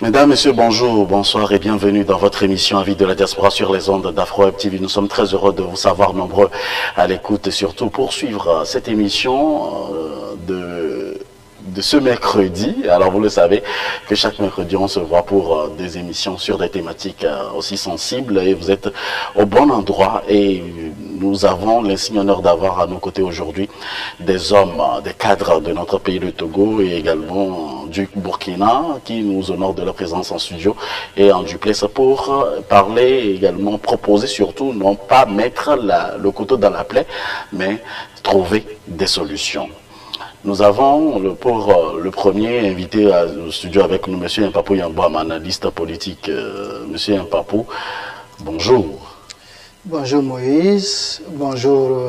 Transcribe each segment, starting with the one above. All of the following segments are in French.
Mesdames, Messieurs, bonjour, bonsoir et bienvenue dans votre émission Avis de la diaspora sur les ondes d'Afro Web TV. Nous sommes très heureux de vous savoir nombreux à l'écoute et surtout pour suivre cette émission de ce mercredi. Alors vous le savez que chaque mercredi on se voit pour des émissions sur des thématiques aussi sensibles et vous êtes au bon endroit et nous avons l'insigne honneur d'avoir à nos côtés aujourd'hui des hommes, des cadres de notre pays, le Togo et également du Burkina qui nous honorent de leur présence en studio et en duplex pour parler également, proposer surtout, non pas mettre le couteau dans la plaie, mais trouver des solutions. Nous avons pour le premier invité au studio avec nous, M. Mpapou Yambouam, analyste politique. Monsieur Mpapou, bonjour. Bonjour Moïse, bonjour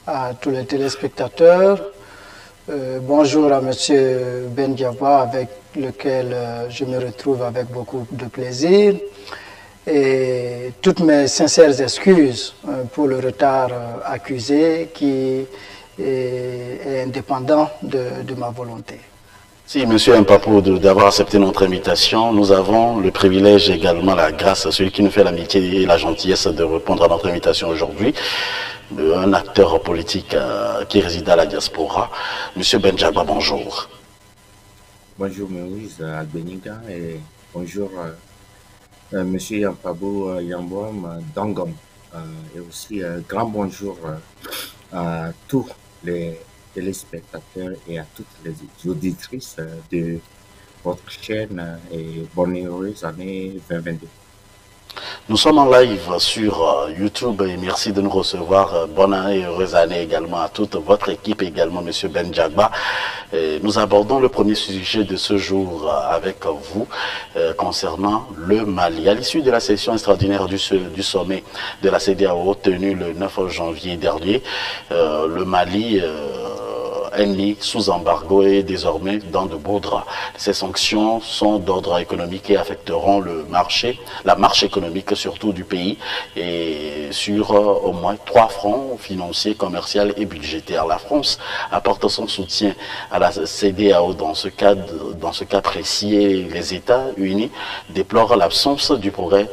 à tous les téléspectateurs, bonjour à M. Ben Diaba avec lequel je me retrouve avec beaucoup de plaisir et toutes mes sincères excuses pour le retard accusé qui est indépendant de ma volonté. Si, Monsieur Mpapou, d'avoir accepté notre invitation, nous avons le privilège également, la grâce, celui qui nous fait l'amitié et la gentillesse de répondre à notre invitation aujourd'hui, un acteur politique qui réside à la diaspora, Monsieur Ben Diaba, bonjour. Bonjour Moïse Albeniga et bonjour Monsieur Mpapou Yambouam Dangom et aussi grand bonjour à tous les téléspectateurs et à toutes les auditrices de votre chaîne et bonne et heureuse année 2022. Nous sommes en live sur YouTube et merci de nous recevoir. Bonne et heureuse année également à toute votre équipe et également Monsieur Ben Diaba. Nous abordons le premier sujet de ce jour avec vous concernant le Mali. À l'issue de la session extraordinaire du sommet de la CEDEAO tenue le 9 janvier dernier, le Mali est mis sous embargo et désormais dans de beaux draps. Ces sanctions sont d'ordre économique et affecteront la marche économique surtout du pays et sur au moins 3 fronts financiers, commerciaux et budgétaires. La France apporte son soutien à la CEDEAO dans ce cas précis et les États-Unis déplorent l'absence du progrès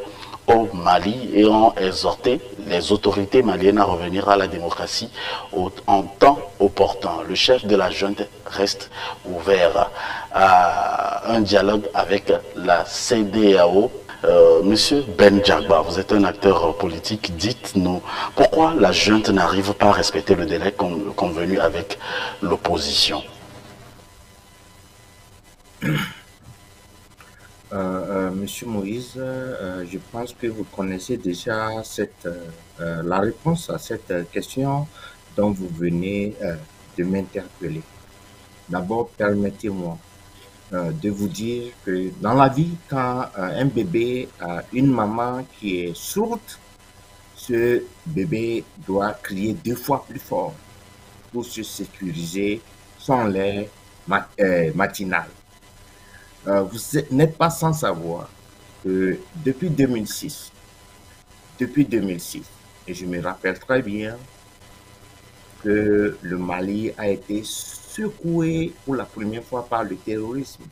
au Mali et ont exhorté les autorités maliennes à revenir à la démocratie en temps opportun. Le chef de la junte reste ouvert à un dialogue avec la CEDEAO. Monsieur Ben Diaba, vous êtes un acteur politique, dites-nous pourquoi la junte n'arrive pas à respecter le délai convenu avec l'opposition. Monsieur Moïse, je pense que vous connaissez déjà la réponse à cette question dont vous venez de m'interpeller. D'abord, permettez-moi de vous dire que dans la vie, quand un bébé a une maman qui est sourde, ce bébé doit crier 2 fois plus fort pour se sécuriser son lait matinal. Vous n'êtes pas sans savoir que depuis 2006, et je me rappelle très bien que le Mali a été secoué pour la première fois par le terrorisme.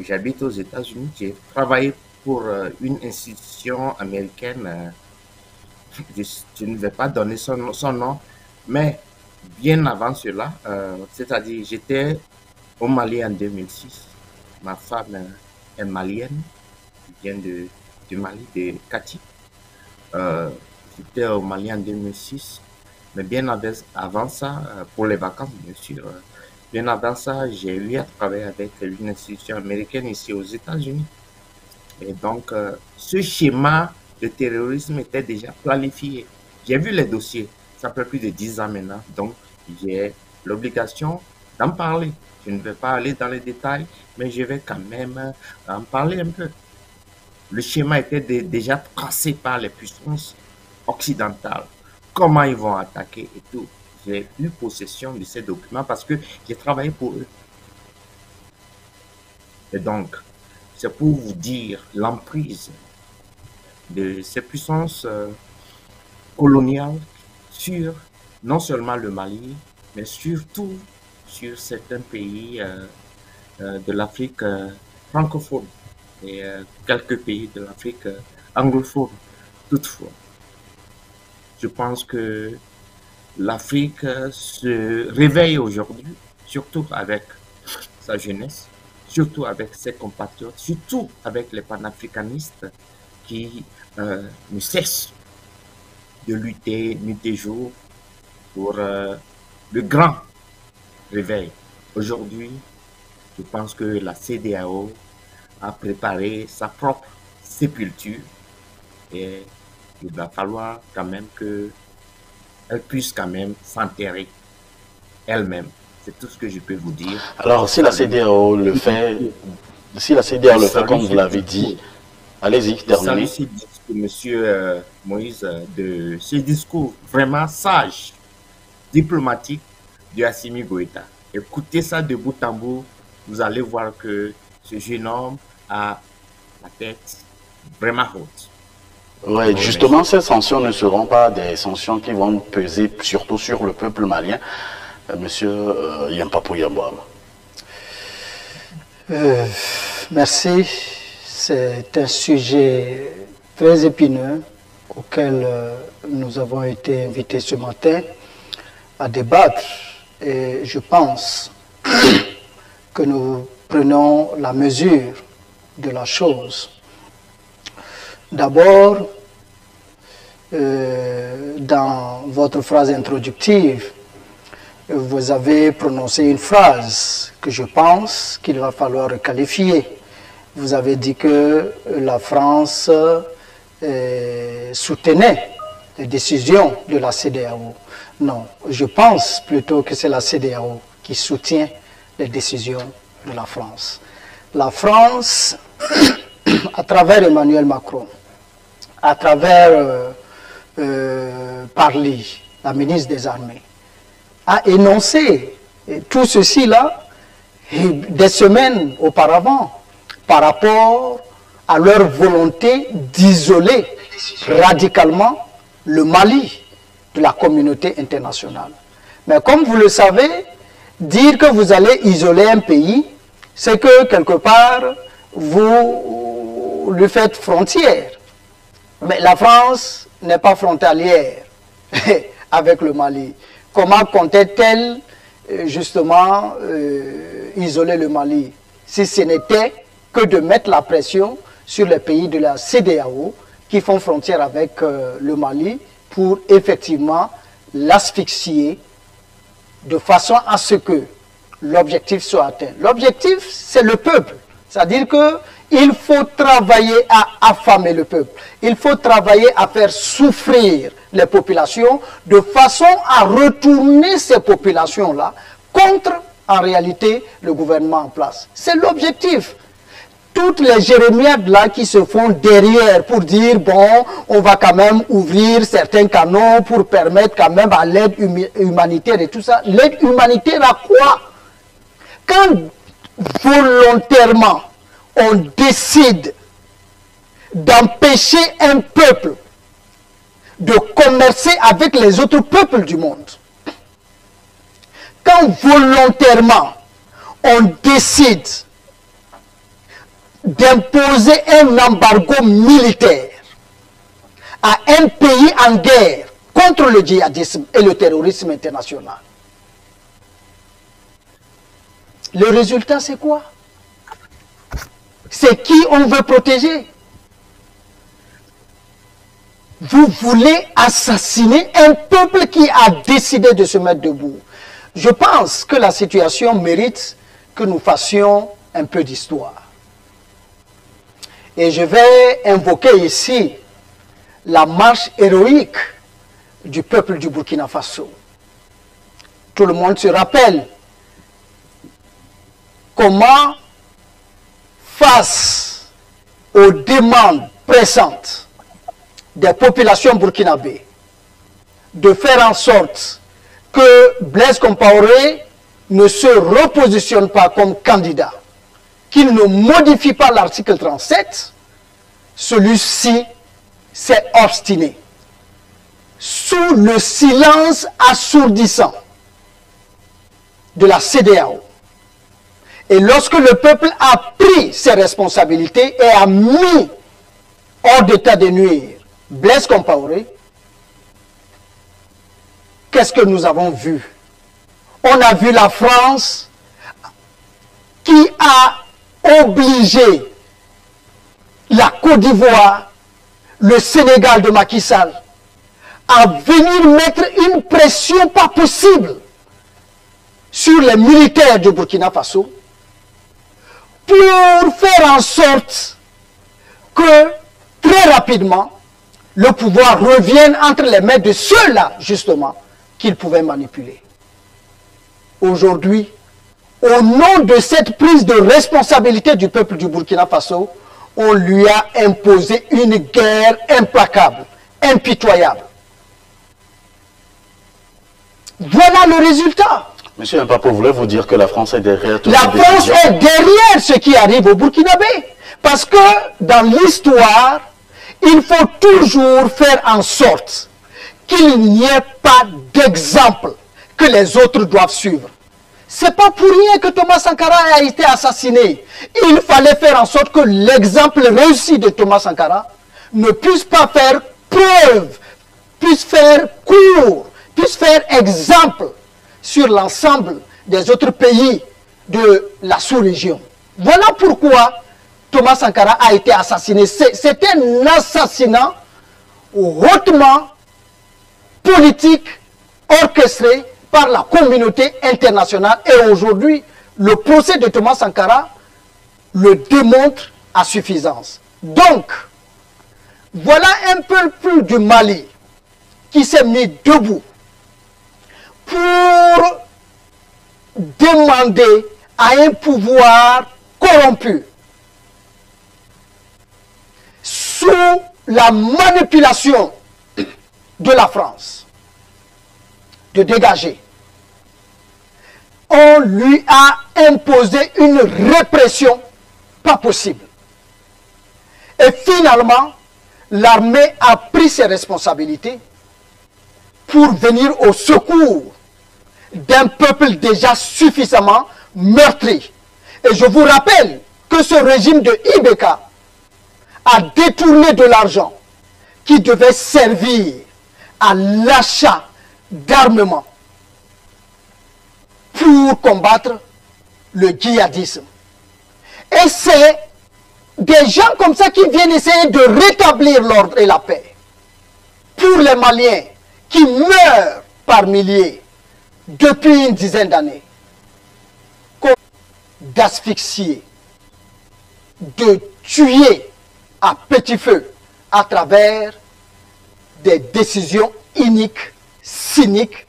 J'habite aux États-Unis, j'ai travaillé pour une institution américaine, je ne vais pas donner son nom, mais bien avant cela, c'est-à-dire j'étais au Mali en 2006. Ma femme est malienne, elle vient du Mali, de Kati. J'étais au Mali en 2006, mais bien avant ça, pour les vacances bien sûr, bien avant ça, j'ai eu à travailler avec une institution américaine ici aux États-Unis. Et donc, ce schéma de terrorisme était déjà planifié. J'ai vu les dossiers, ça fait plus de 10 ans maintenant, donc j'ai l'obligation d'en parler. Je ne vais pas aller dans les détails, mais je vais quand même en parler un peu. Le schéma était déjà tracé par les puissances occidentales. Comment ils vont attaquer et tout. J'ai eu possession de ces documents parce que j'ai travaillé pour eux. Et donc, c'est pour vous dire l'emprise de ces puissances coloniales sur non seulement le Mali, mais surtout sur certains pays de l'Afrique francophone et quelques pays de l'Afrique anglophone. Toutefois, je pense que l'Afrique se réveille aujourd'hui, surtout avec sa jeunesse, surtout avec ses compatriotes, surtout avec les panafricanistes qui ne cessent de lutter nuit et jour pour le grand réveil. Aujourd'hui, je pense que la CEDEAO a préparé sa propre sépulture et il va falloir quand même qu'elle puisse quand même s'enterrer elle-même. C'est tout ce que je peux vous dire. Alors, si la CEDEAO le fait, comme vous l'avez dit, allez-y, terminez. Salut Monsieur Moïse, de ce discours vraiment sage, diplomatique de Assimi Goïta. Écoutez ça de bout en bout, vous allez voir que ce jeune homme a la tête vraiment haute. Oui, justement, ces sanctions ne seront pas des sanctions qui vont peser surtout sur le peuple malien. Monsieur Yampapou Yambouama. Merci. C'est un sujet très épineux auquel nous avons été invités ce matin à débattre. Et je pense que nous prenons la mesure de la chose. D'abord, dans votre phrase introductive, vous avez prononcé une phrase que je pense qu'il va falloir requalifier. Vous avez dit que la France soutenait les décisions de la CEDEAO. Non, je pense plutôt que c'est la CEDEAO qui soutient les décisions de la France. La France, à travers Emmanuel Macron, à travers Parly, la ministre des Armées, a énoncé tout ceci-là des semaines auparavant par rapport à leur volonté d'isoler radicalement le Mali de la communauté internationale. Mais comme vous le savez, dire que vous allez isoler un pays, c'est que quelque part, vous lui faites frontière. Mais la France n'est pas frontalière avec le Mali. Comment comptait-elle justement isoler le Mali si ce n'était que de mettre la pression sur les pays de la CEDEAO qui font frontière avec le Mali pour effectivement l'asphyxier de façon à ce que l'objectif soit atteint. L'objectif, c'est le peuple. C'est-à-dire qu'il faut travailler à affamer le peuple. Il faut travailler à faire souffrir les populations de façon à retourner ces populations-là contre, en réalité, le gouvernement en place. C'est l'objectif. Toutes les jérémiades là qui se font derrière pour dire, bon, on va quand même ouvrir certains canaux pour permettre quand même à l'aide humanitaire et tout ça. L'aide humanitaire à quoi? Quand volontairement on décide d'empêcher un peuple de commercer avec les autres peuples du monde, quand volontairement on décide d'imposer un embargo militaire à un pays en guerre contre le djihadisme et le terrorisme international, le résultat c'est quoi? C'est qui on veut protéger? Vous voulez assassiner un peuple qui a décidé de se mettre debout. Je pense que la situation mérite que nous fassions un peu d'histoire. Et je vais invoquer ici la marche héroïque du peuple du Burkina Faso. Tout le monde se rappelle comment, face aux demandes pressantes des populations burkinabées, de faire en sorte que Blaise Compaoré ne se repositionne pas comme candidat, qu'il ne modifie pas l'article 37, celui-ci s'est obstiné. Sous le silence assourdissant de la CEDEAO Et lorsque le peuple a pris ses responsabilités et a mis hors d'état de nuire Blaise Compaoré, qu'est-ce que nous avons vu? On a vu la France qui a obligé la Côte d'Ivoire, le Sénégal de Macky Sall, à venir mettre une pression pas possible sur les militaires du Burkina Faso pour faire en sorte que très rapidement le pouvoir revienne entre les mains de ceux-là justement qu'ils pouvaient manipuler. Aujourd'hui, au nom de cette prise de responsabilité du peuple du Burkina Faso, on lui a imposé une guerre implacable, impitoyable. Voilà le résultat. Monsieur Mpapo voulait vous dire que la France est derrière tout. La France est derrière ce qui arrive au Burkinabé. Parce que dans l'histoire, il faut toujours faire en sorte qu'il n'y ait pas d'exemple que les autres doivent suivre. C'est pas pour rien que Thomas Sankara a été assassiné. Il fallait faire en sorte que l'exemple réussi de Thomas Sankara ne puisse pas faire preuve, puisse faire cours, puisse faire exemple sur l'ensemble des autres pays de la sous-région. Voilà pourquoi Thomas Sankara a été assassiné. C'était un assassinat hautement politique, orchestré par la communauté internationale. Et aujourd'hui, le procès de Thomas Sankara le démontre à suffisance. Donc, voilà un peuple du Mali qui s'est mis debout pour demander à un pouvoir corrompu, sous la manipulation de la France, de dégager. On lui a imposé une répression pas possible. Et finalement, l'armée a pris ses responsabilités pour venir au secours d'un peuple déjà suffisamment meurtri. Et je vous rappelle que ce régime de Ibeka a détourné de l'argent qui devait servir à l'achat d'armement pour combattre le djihadisme. Et c'est des gens comme ça qui viennent essayer de rétablir l'ordre et la paix. Pour les Maliens qui meurent par milliers depuis une dizaine d'années, d'asphyxier, de tuer à petit feu à travers des décisions iniques, cyniques,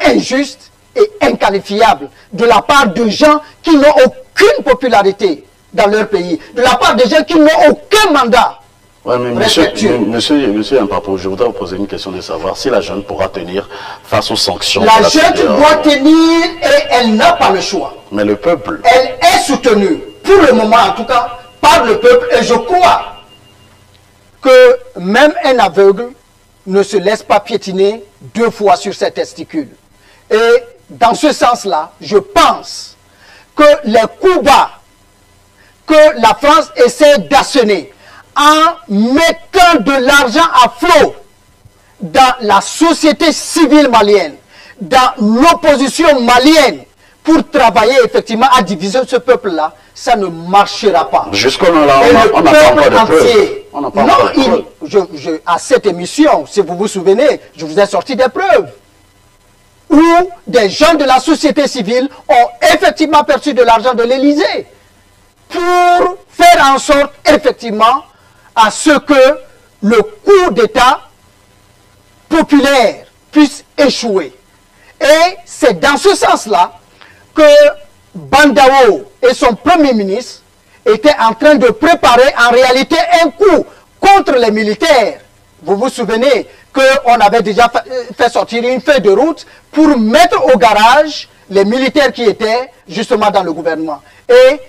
injustes et inqualifiables de la part de gens qui n'ont aucune popularité dans leur pays, de la part de gens qui n'ont aucun mandat. Ouais, mais monsieur Mpapo, je voudrais vous poser une question de savoir si la jeune pourra tenir face aux sanctions. La jeune doit tenir et elle n'a pas le choix. Mais le peuple... Elle est soutenue, pour le moment en tout cas, par le peuple. Et je crois que même un aveugle ne se laisse pas piétiner deux fois sur ses testicules. Et dans ce sens-là, je pense que les coups bas que la France essaie d'asséner en mettant de l'argent à flot dans la société civile malienne, dans l'opposition malienne, pour travailler effectivement à diviser ce peuple-là, ça ne marchera pas. Jusqu'à-là, on n'a pas encore de preuves. Non, à cette émission, si vous vous souvenez, je vous ai sorti des preuves où des gens de la société civile ont effectivement perçu de l'argent de l'Élysée pour faire en sorte effectivement à ce que le coup d'État populaire puisse échouer. Et c'est dans ce sens-là que Bandao et son premier ministre étaient en train de préparer en réalité un coup contre les militaires. Vous vous souvenez qu'on avait déjà fait sortir une feuille de route pour mettre au garage les militaires qui étaient justement dans le gouvernement. Et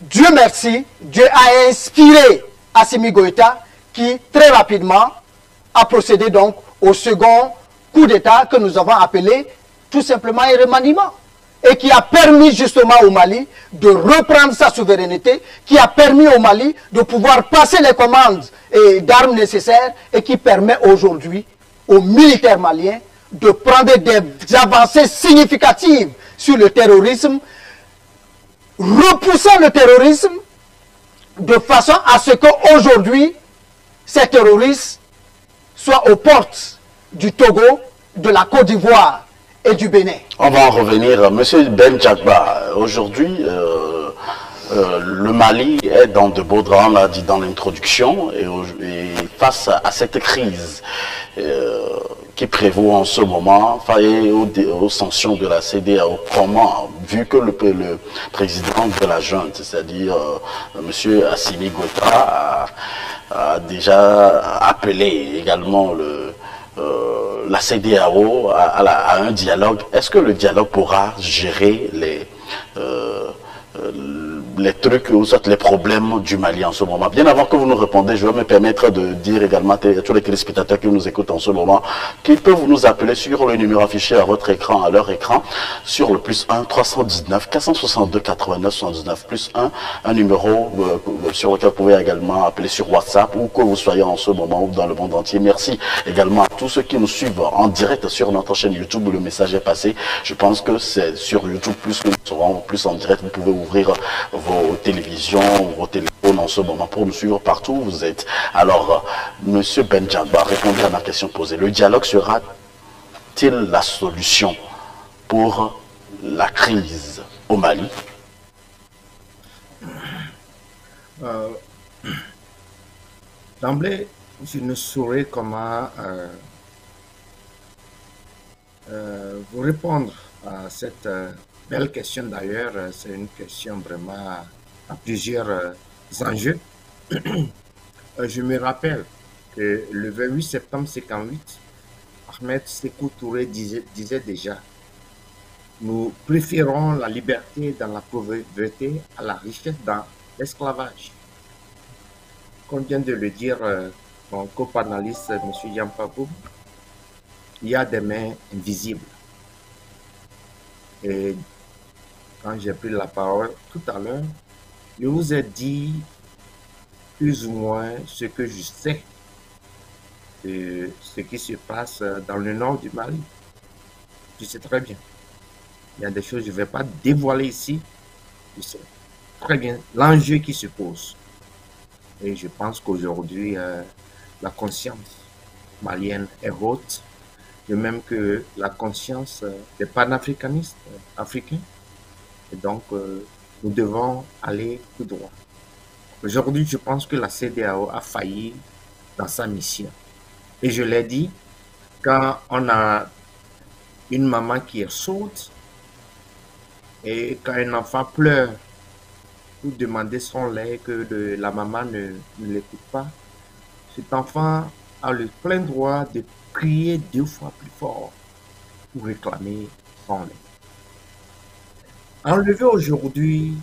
Dieu merci, Dieu a inspiré Assimi Goïta qui très rapidement a procédé donc au second coup d'État que nous avons appelé tout simplement un remaniement. et qui a permis justement au Mali de reprendre sa souveraineté, qui a permis au Mali de pouvoir passer les commandes d'armes nécessaires et qui permet aujourd'hui aux militaires maliens de prendre des avancées significatives sur le terrorisme, repoussant le terrorisme de façon à ce qu'aujourd'hui, ces terroristes soient aux portes du Togo, de la Côte d'Ivoire et du Bénin. On va en revenir. Monsieur Ben Djagba, aujourd'hui, le Mali est dans de beaux draps, on l'a dit dans l'introduction, et face à cette crise qui prévaut en ce moment, face aux sanctions de la CEDEAO, comment, vu que le président de la junte, c'est-à-dire Monsieur Assimi Goïta, a déjà appelé également la CEDEAO à un dialogue, est-ce que le dialogue pourra gérer les trucs ou soit les problèmes du Mali en ce moment? Bien avant que vous nous répondez, je vais me permettre de dire également à tous les téléspectateurs qui nous écoutent en ce moment qu'ils peuvent nous appeler sur le numéro affiché à votre écran, à leur écran, sur le +1 319 462 89 79 +1, un numéro sur lequel vous pouvez également appeler sur WhatsApp, ou que vous soyez en ce moment ou dans le monde entier. Merci également à tous ceux qui nous suivent en direct sur notre chaîne YouTube où le message est passé. Je pense que c'est sur YouTube plus que nous serons plus en direct. Vous pouvez ouvrir vos télévisions, vos téléphones en ce moment pour nous suivre partout où vous êtes. Alors, Monsieur Ben Djagba, répondez à ma question posée. Le dialogue sera-t-il la solution pour la crise au Mali? D'emblée, je ne saurais comment vous répondre à cette belle question. D'ailleurs, c'est une question vraiment à plusieurs enjeux. Je me rappelle que le 28 septembre 1958, Ahmed Sékou Touré disait déjà: nous préférons la liberté dans la pauvreté à la richesse dans l'esclavage. Comme vient de le dire mon co-panaliste, M. Yampabou, il y a des mains invisibles. Et quand j'ai pris la parole tout à l'heure, je vous ai dit plus ou moins ce que je sais de ce qui se passe dans le nord du Mali. Je sais très bien. Il y a des choses que je ne vais pas dévoiler ici. Je sais très bien l'enjeu qui se pose. Et je pense qu'aujourd'hui, la conscience malienne est haute, de même que la conscience des panafricanistes africains. Et donc, nous devons aller tout droit. Aujourd'hui, je pense que la CEDEAO a failli dans sa mission. Et je l'ai dit, quand on a une maman qui est sourde et quand un enfant pleure pour demander son lait, que la maman ne l'écoute pas, cet enfant a le plein droit de crier 2 fois plus fort pour réclamer son lait. Enlever aujourd'hui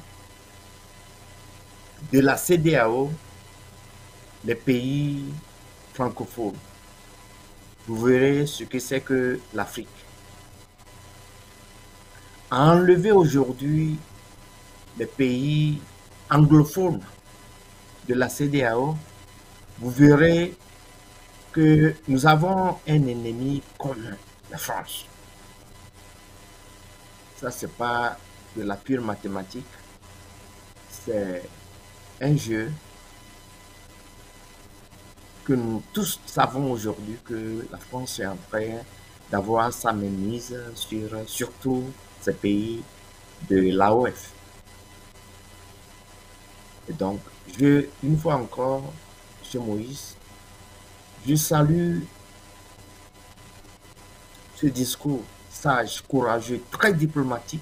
de la CEDEAO les pays francophones, vous verrez ce que c'est que l'Afrique. Enlever aujourd'hui les pays anglophones de la CEDEAO, vous verrez que nous avons un ennemi commun, la France. Ça, ce n'est pas de la pure mathématique, c'est un jeu que nous tous savons aujourd'hui que la France est en train d'avoir sa mainmise sur surtout ces pays de l'AOF. Et donc, une fois encore, M. Moïse, je salue ce discours sage, courageux, très diplomatique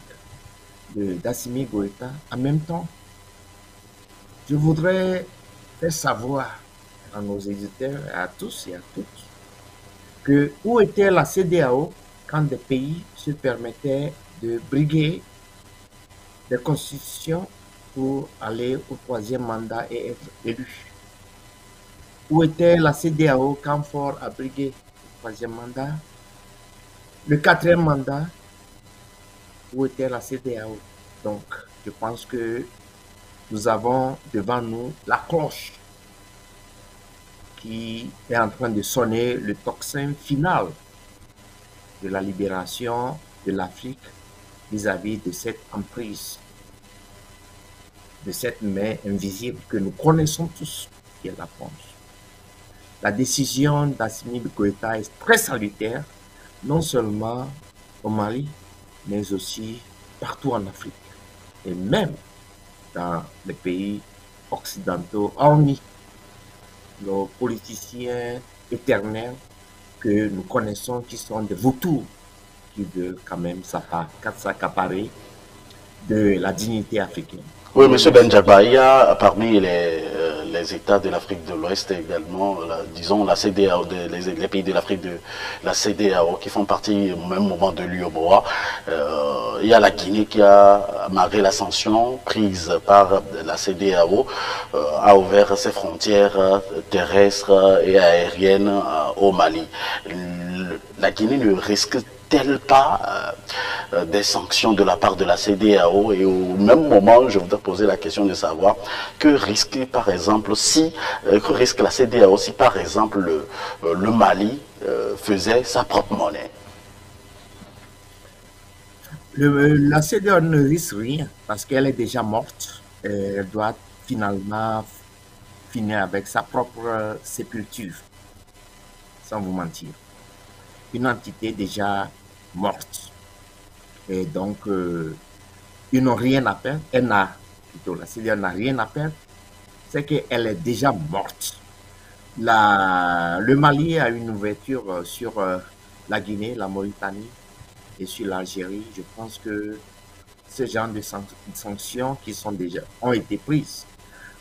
d'Assimi Goïta. En même temps, je voudrais faire savoir à nos éditeurs, à tous et à toutes, que où était la CEDEAO quand des pays se permettaient de briguer des constitutions pour aller au 3e mandat et être élu? Où était la CEDEAO quand Faure a brigué le 3e mandat, le 4e mandat où était la CEDEAO. Donc, je pense que nous avons devant nous la cloche qui est en train de sonner le tocsin final de la libération de l'Afrique vis-à-vis de cette emprise, de cette main invisible que nous connaissons tous, qui est la France. La décision d'Assimi Goïta est très salutaire, non seulement au Mali, mais aussi partout en Afrique, et même dans les pays occidentaux, hormis nos politiciens éternels que nous connaissons, qui sont des vautours, qui veulent quand même s'accaparer de la dignité africaine. Oui, M. Benjagba, il y a parmi les États de l'Afrique de l'Ouest également, disons la CEDEAO, les pays de l'Afrique de la CEDEAO qui font partie au même moment de l'UEMOA. Il y a la Guinée qui a, malgré la sanction prise par la CEDEAO, a ouvert ses frontières terrestres et aériennes au Mali. La Guinée ne risque-t-elle pas des sanctions de la part de la CEDEAO? Et au même moment, je voudrais poser la question de savoir que risque, par exemple, que risque la CEDEAO si, par exemple, le Mali faisait sa propre monnaie? La CEDEAO ne risque rien parce qu'elle est déjà morte. Elle doit finalement finir avec sa propre sépulture, sans vous mentir. Une entité déjà morte. Et donc, ils n'ont rien à perdre. La CEDEAO n'a rien à perdre. C'est qu'elle est déjà morte. Le Mali a une ouverture sur la Guinée, la Mauritanie et sur l'Algérie. Je pense que ce genre de sanctions qui ont été prises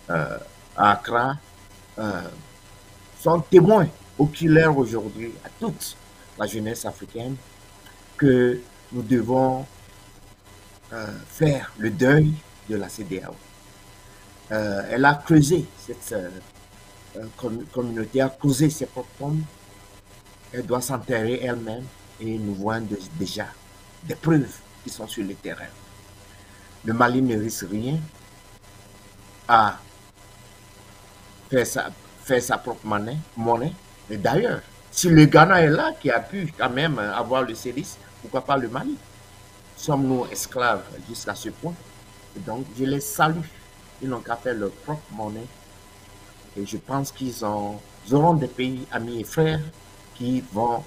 à Accra sont témoins oculaires aujourd'hui à toute la jeunesse africaine que nous devons faire le deuil de la CEDEAO. Elle a creusé, cette communauté a creusé ses propres tombes. Elle doit s'enterrer elle-même et nous voyons déjà des preuves qui sont sur le terrain. Le Mali ne risque rien à faire sa propre monnaie. Et d'ailleurs, si le Ghana est là, qui a pu quand même avoir le CEDIS, pourquoi pas le Mali? Sommes-nous esclaves jusqu'à ce point? Et donc, je les salue. Ils n'ont qu'à faire leur propre monnaie. Et je pense qu'ils auront des pays amis et frères qui vont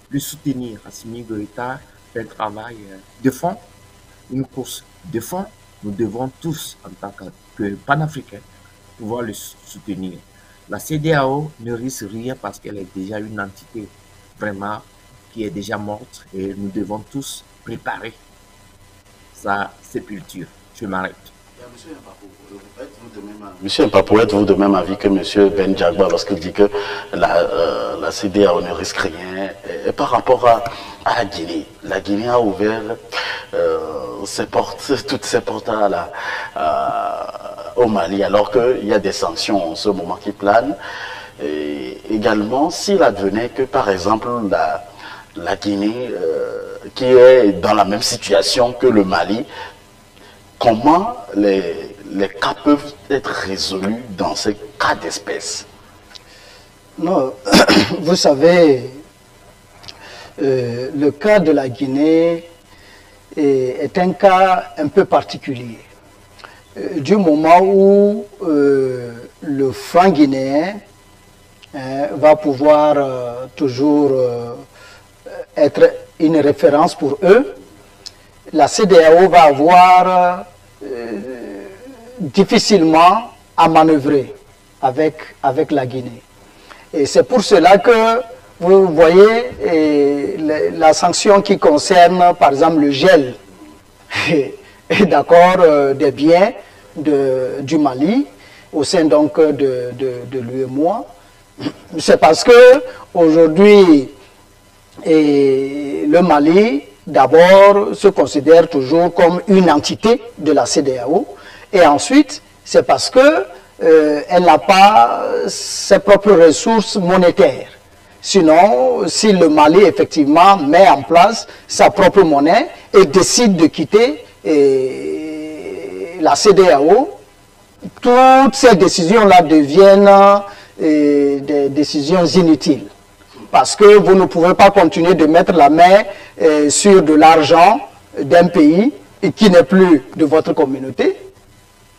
le soutenir. Assimi Goïta fait un travail de fond, une course de fond. Nous devons tous, en tant que panafricains, pouvoir le soutenir. La CEDEAO ne risque rien parce qu'elle est déjà une entité vraiment qui est déjà morte et nous devons tous préparer sa sépulture. Je m'arrête. Monsieur Mpapou, êtes-vous de même avis que Monsieur Benjagba lorsqu'il dit que la CEDEAO ne risque rien? Et par rapport à la Guinée, la Guinée a ouvert toutes ses portes au Mali, alors qu'il y a des sanctions en ce moment qui planent. Et également, s'il advenait que, par exemple, la Guinée, qui est dans la même situation que le Mali, comment les cas peuvent être résolus dans ces cas d'espèce? Non, vous savez, le cas de la Guinée est un cas un peu particulier. Du moment où le franc guinéen va pouvoir toujours être une référence pour eux, la CEDEAO va avoir difficilement à manœuvrer avec la Guinée. Et c'est pour cela que vous voyez la sanction qui concerne par exemple le gel d'accord, des biens du Mali au sein donc de l'UEMOA. C'est parce que aujourd'hui le Mali d'abord se considère toujours comme une entité de la CEDEAO et ensuite c'est parce que elle n'a pas ses propres ressources monétaires. Sinon, si le Mali, effectivement, met en place sa propre monnaie et décide de quitter la CEDEAO, toutes ces décisions-là deviennent des décisions inutiles. Parce que vous ne pouvez pas continuer de mettre la main sur de l'argent d'un pays qui n'est plus de votre communauté.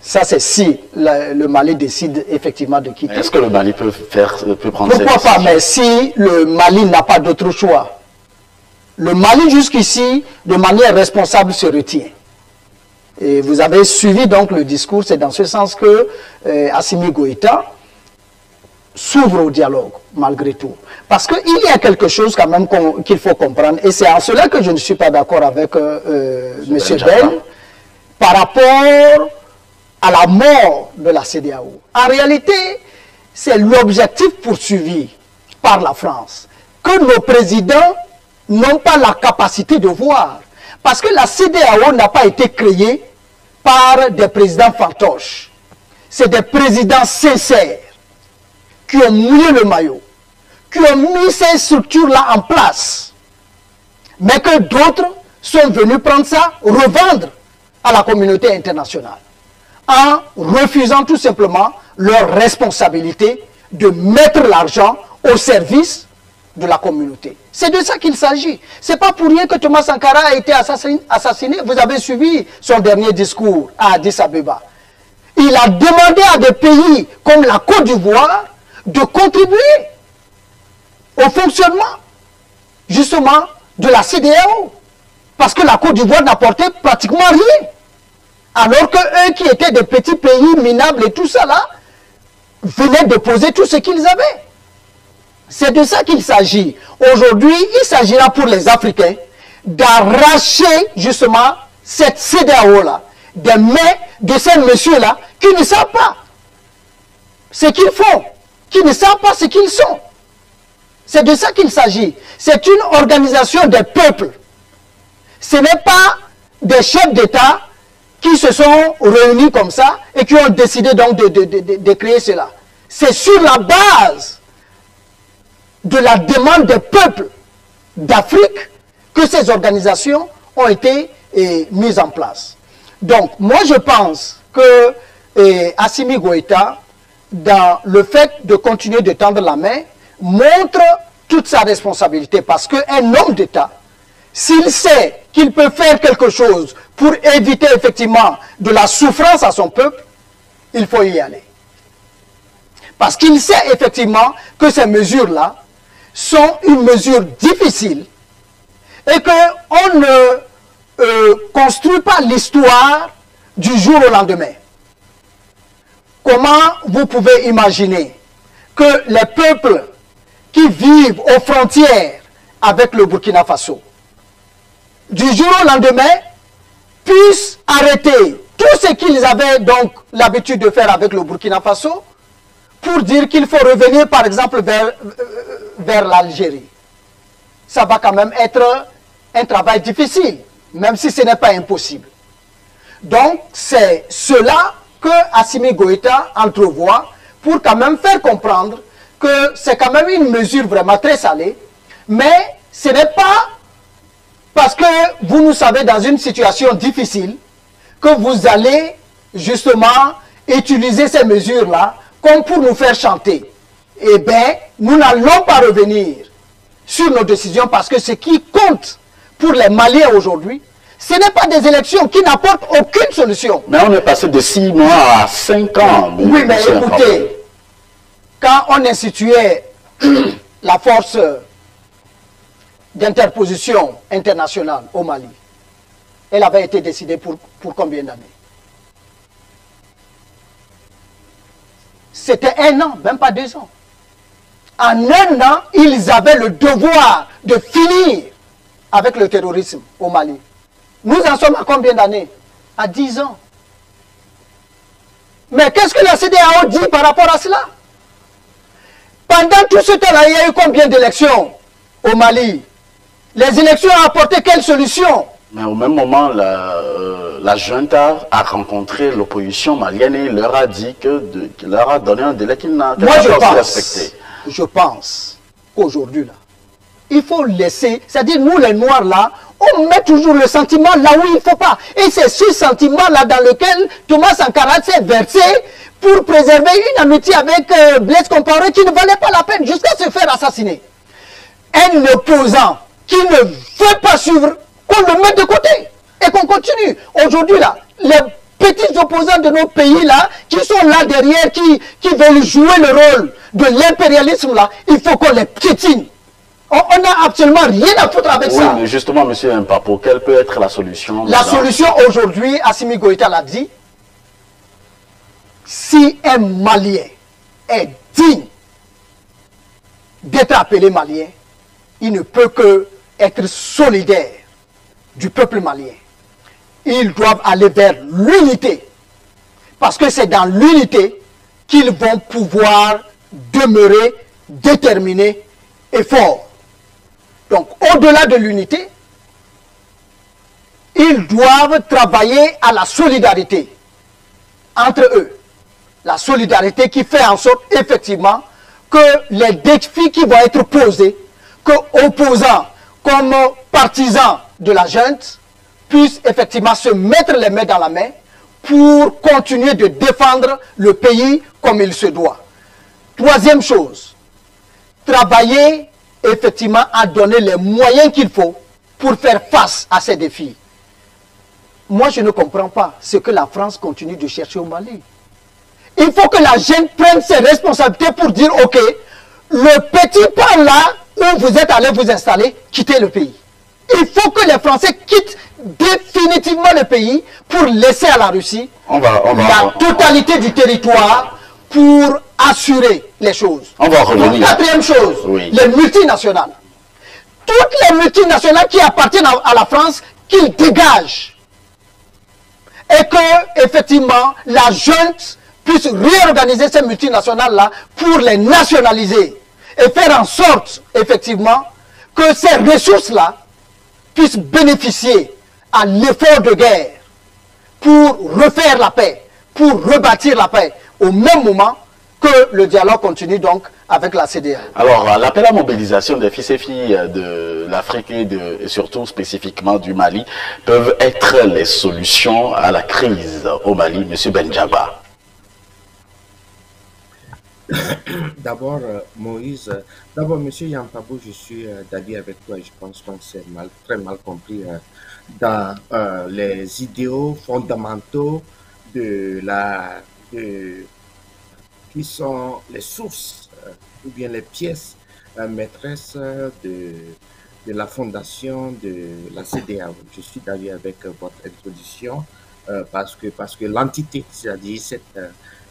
Ça, c'est si le Mali décide effectivement de quitter. Est-ce que le Mali peut prendre Pourquoi pas? Mais si le Mali n'a pas d'autre choix, le Mali jusqu'ici, de manière responsable, se retient. Et vous avez suivi donc le discours, c'est dans ce sens que Assimi Goïta s'ouvre au dialogue, malgré tout. Parce qu'il y a quelque chose quand même qu'il faut comprendre, et c'est en cela que je ne suis pas d'accord avec M. Ben, par rapport à la mort de la CEDEAO. En réalité, c'est l'objectif poursuivi par la France, que nos présidents n'ont pas la capacité de voir. Parce que la CEDEAO n'a pas été créée par des présidents fantoches. C'est des présidents sincères qui ont mouillé le maillot, qui ont mis ces structures-là en place, mais que d'autres sont venus prendre ça, revendre à la communauté internationale, en refusant tout simplement leur responsabilité de mettre l'argent au service de la communauté. C'est de ça qu'il s'agit. Ce n'est pas pour rien que Thomas Sankara a été assassiné. Vous avez suivi son dernier discours à Addis Abeba. Il a demandé à des pays comme la Côte d'Ivoire de contribuer au fonctionnement justement de la CEDEAO. Parce que la Côte d'Ivoire n'apportait pratiquement rien. Alors que eux qui étaient des petits pays minables et tout ça là, venaient déposer tout ce qu'ils avaient. C'est de ça qu'il s'agit. Aujourd'hui, il s'agira pour les Africains d'arracher justement cette CEDEAO-là des mains de ces messieurs-là qui ne savent pas ce qu'ils font, qui ne savent pas ce qu'ils sont. C'est de ça qu'il s'agit. C'est une organisation des peuples. Ce n'est pas des chefs d'État qui se sont réunis comme ça et qui ont décidé donc de créer cela. C'est sur la base de la demande des peuples d'Afrique que ces organisations ont été mises en place. Donc, moi je pense que Assimi Goïta, dans le fait de continuer de tendre la main, montre toute sa responsabilité. Parce qu'un homme d'État, s'il sait qu'il peut faire quelque chose pour éviter effectivement de la souffrance à son peuple, il faut y aller. Parce qu'il sait effectivement que ces mesures-là sont une mesure difficile et qu'on ne construit pas l'histoire du jour au lendemain. Comment vous pouvez imaginer que les peuples qui vivent aux frontières avec le Burkina Faso, du jour au lendemain, puissent arrêter tout ce qu'ils avaient donc l'habitude de faire avec le Burkina Faso pour dire qu'il faut revenir par exemple vers l'Algérie. Ça va quand même être un travail difficile, même si ce n'est pas impossible. Donc c'est cela que Assimi Goïta entrevoit pour quand même faire comprendre que c'est quand même une mesure vraiment très salée, mais ce n'est pas parce que vous nous savez dans une situation difficile que vous allez justement utiliser ces mesures-là comme pour nous faire chanter. Eh bien, nous n'allons pas revenir sur nos décisions parce que ce qui compte pour les Maliens aujourd'hui, ce n'est pas des élections qui n'apportent aucune solution. Mais on est passé de 6 mois à 5 ans. Oui, mais écoutez, quand on instituait la force d'interposition internationale au Mali, elle avait été décidée pour combien d'années? C'était 1 an, même pas 2 ans. En 1 an, ils avaient le devoir de finir avec le terrorisme au Mali. Nous en sommes à combien d'années? À 10 ans. Mais qu'est-ce que la CEDEAO dit par rapport à cela? Pendant tout ce temps-là, il y a eu combien d'élections au Mali? Les élections ont apporté quelle solution? Mais au même moment, la junta a rencontré l'opposition malienne et leur a dit leur a donné un délai qu'il n'a pas respecté. Je pense qu'aujourd'hui, là, il faut laisser, c'est-à-dire nous les Noirs là, on met toujours le sentiment là où il ne faut pas. Et c'est ce sentiment-là dans lequel Thomas Sankara s'est versé pour préserver une amitié avec Blaise Compaoré qui ne valait pas la peine jusqu'à se faire assassiner. Un opposant qui ne veut pas suivre, qu'on le mette de côté et qu'on continue. Aujourd'hui là, les petits opposants de nos pays là, qui sont là derrière, qui veulent jouer le rôle de l'impérialisme là, il faut qu'on les piétine. On n'a absolument rien à foutre avec ça. Oui, mais justement, M. Mpapo, quelle peut être la solution? La solution aujourd'hui, Assimi Goïta l'a dit, si un Malien est digne d'être appelé Malien, il ne peut que être solidaire du peuple malien. Ils doivent aller vers l'unité. Parce que c'est dans l'unité qu'ils vont pouvoir demeurer déterminés et forts. Donc, au-delà de l'unité, ils doivent travailler à la solidarité entre eux. La solidarité qui fait en sorte, effectivement, que les défis qui vont être posés, que opposants comme partisans de la junte puissent effectivement se mettre les mains dans la main pour continuer de défendre le pays comme il se doit. Troisième chose, travailler effectivement à donner les moyens qu'il faut pour faire face à ces défis. Moi, je ne comprends pas ce que la France continue de chercher au Mali. Il faut que la junte prenne ses responsabilités pour dire, ok, le petit pan là où vous êtes allé vous installer, quittez le pays. Il faut que les Français quittent définitivement le pays pour laisser à la Russie la totalité du territoire pour assurer les choses. On va revenir. Quatrième chose, les multinationales. Toutes les multinationales qui appartiennent à la France, qu'ils dégagent. Et que, effectivement, la junte puisse réorganiser ces multinationales-là pour les nationaliser. Et faire en sorte, effectivement, que ces ressources-là puissent bénéficier à l'effort de guerre pour refaire la paix, pour rebâtir la paix, au même moment que le dialogue continue donc avec la CEDEAO. Alors, l'appel à mobilisation des fils et filles de l'Afrique et surtout spécifiquement du Mali peuvent être les solutions à la crise au Mali, M. Benjaba. D'abord, Moïse, d'abord, M. Yampabo, je suis d'avis avec toi et je pense qu'on s'est très mal compris dans les idéaux fondamentaux qui sont les sources ou bien les pièces maîtresses de la fondation de la CEDEAO. Je suis d'avis avec votre introduction parce que l'entité, c'est-à-dire cette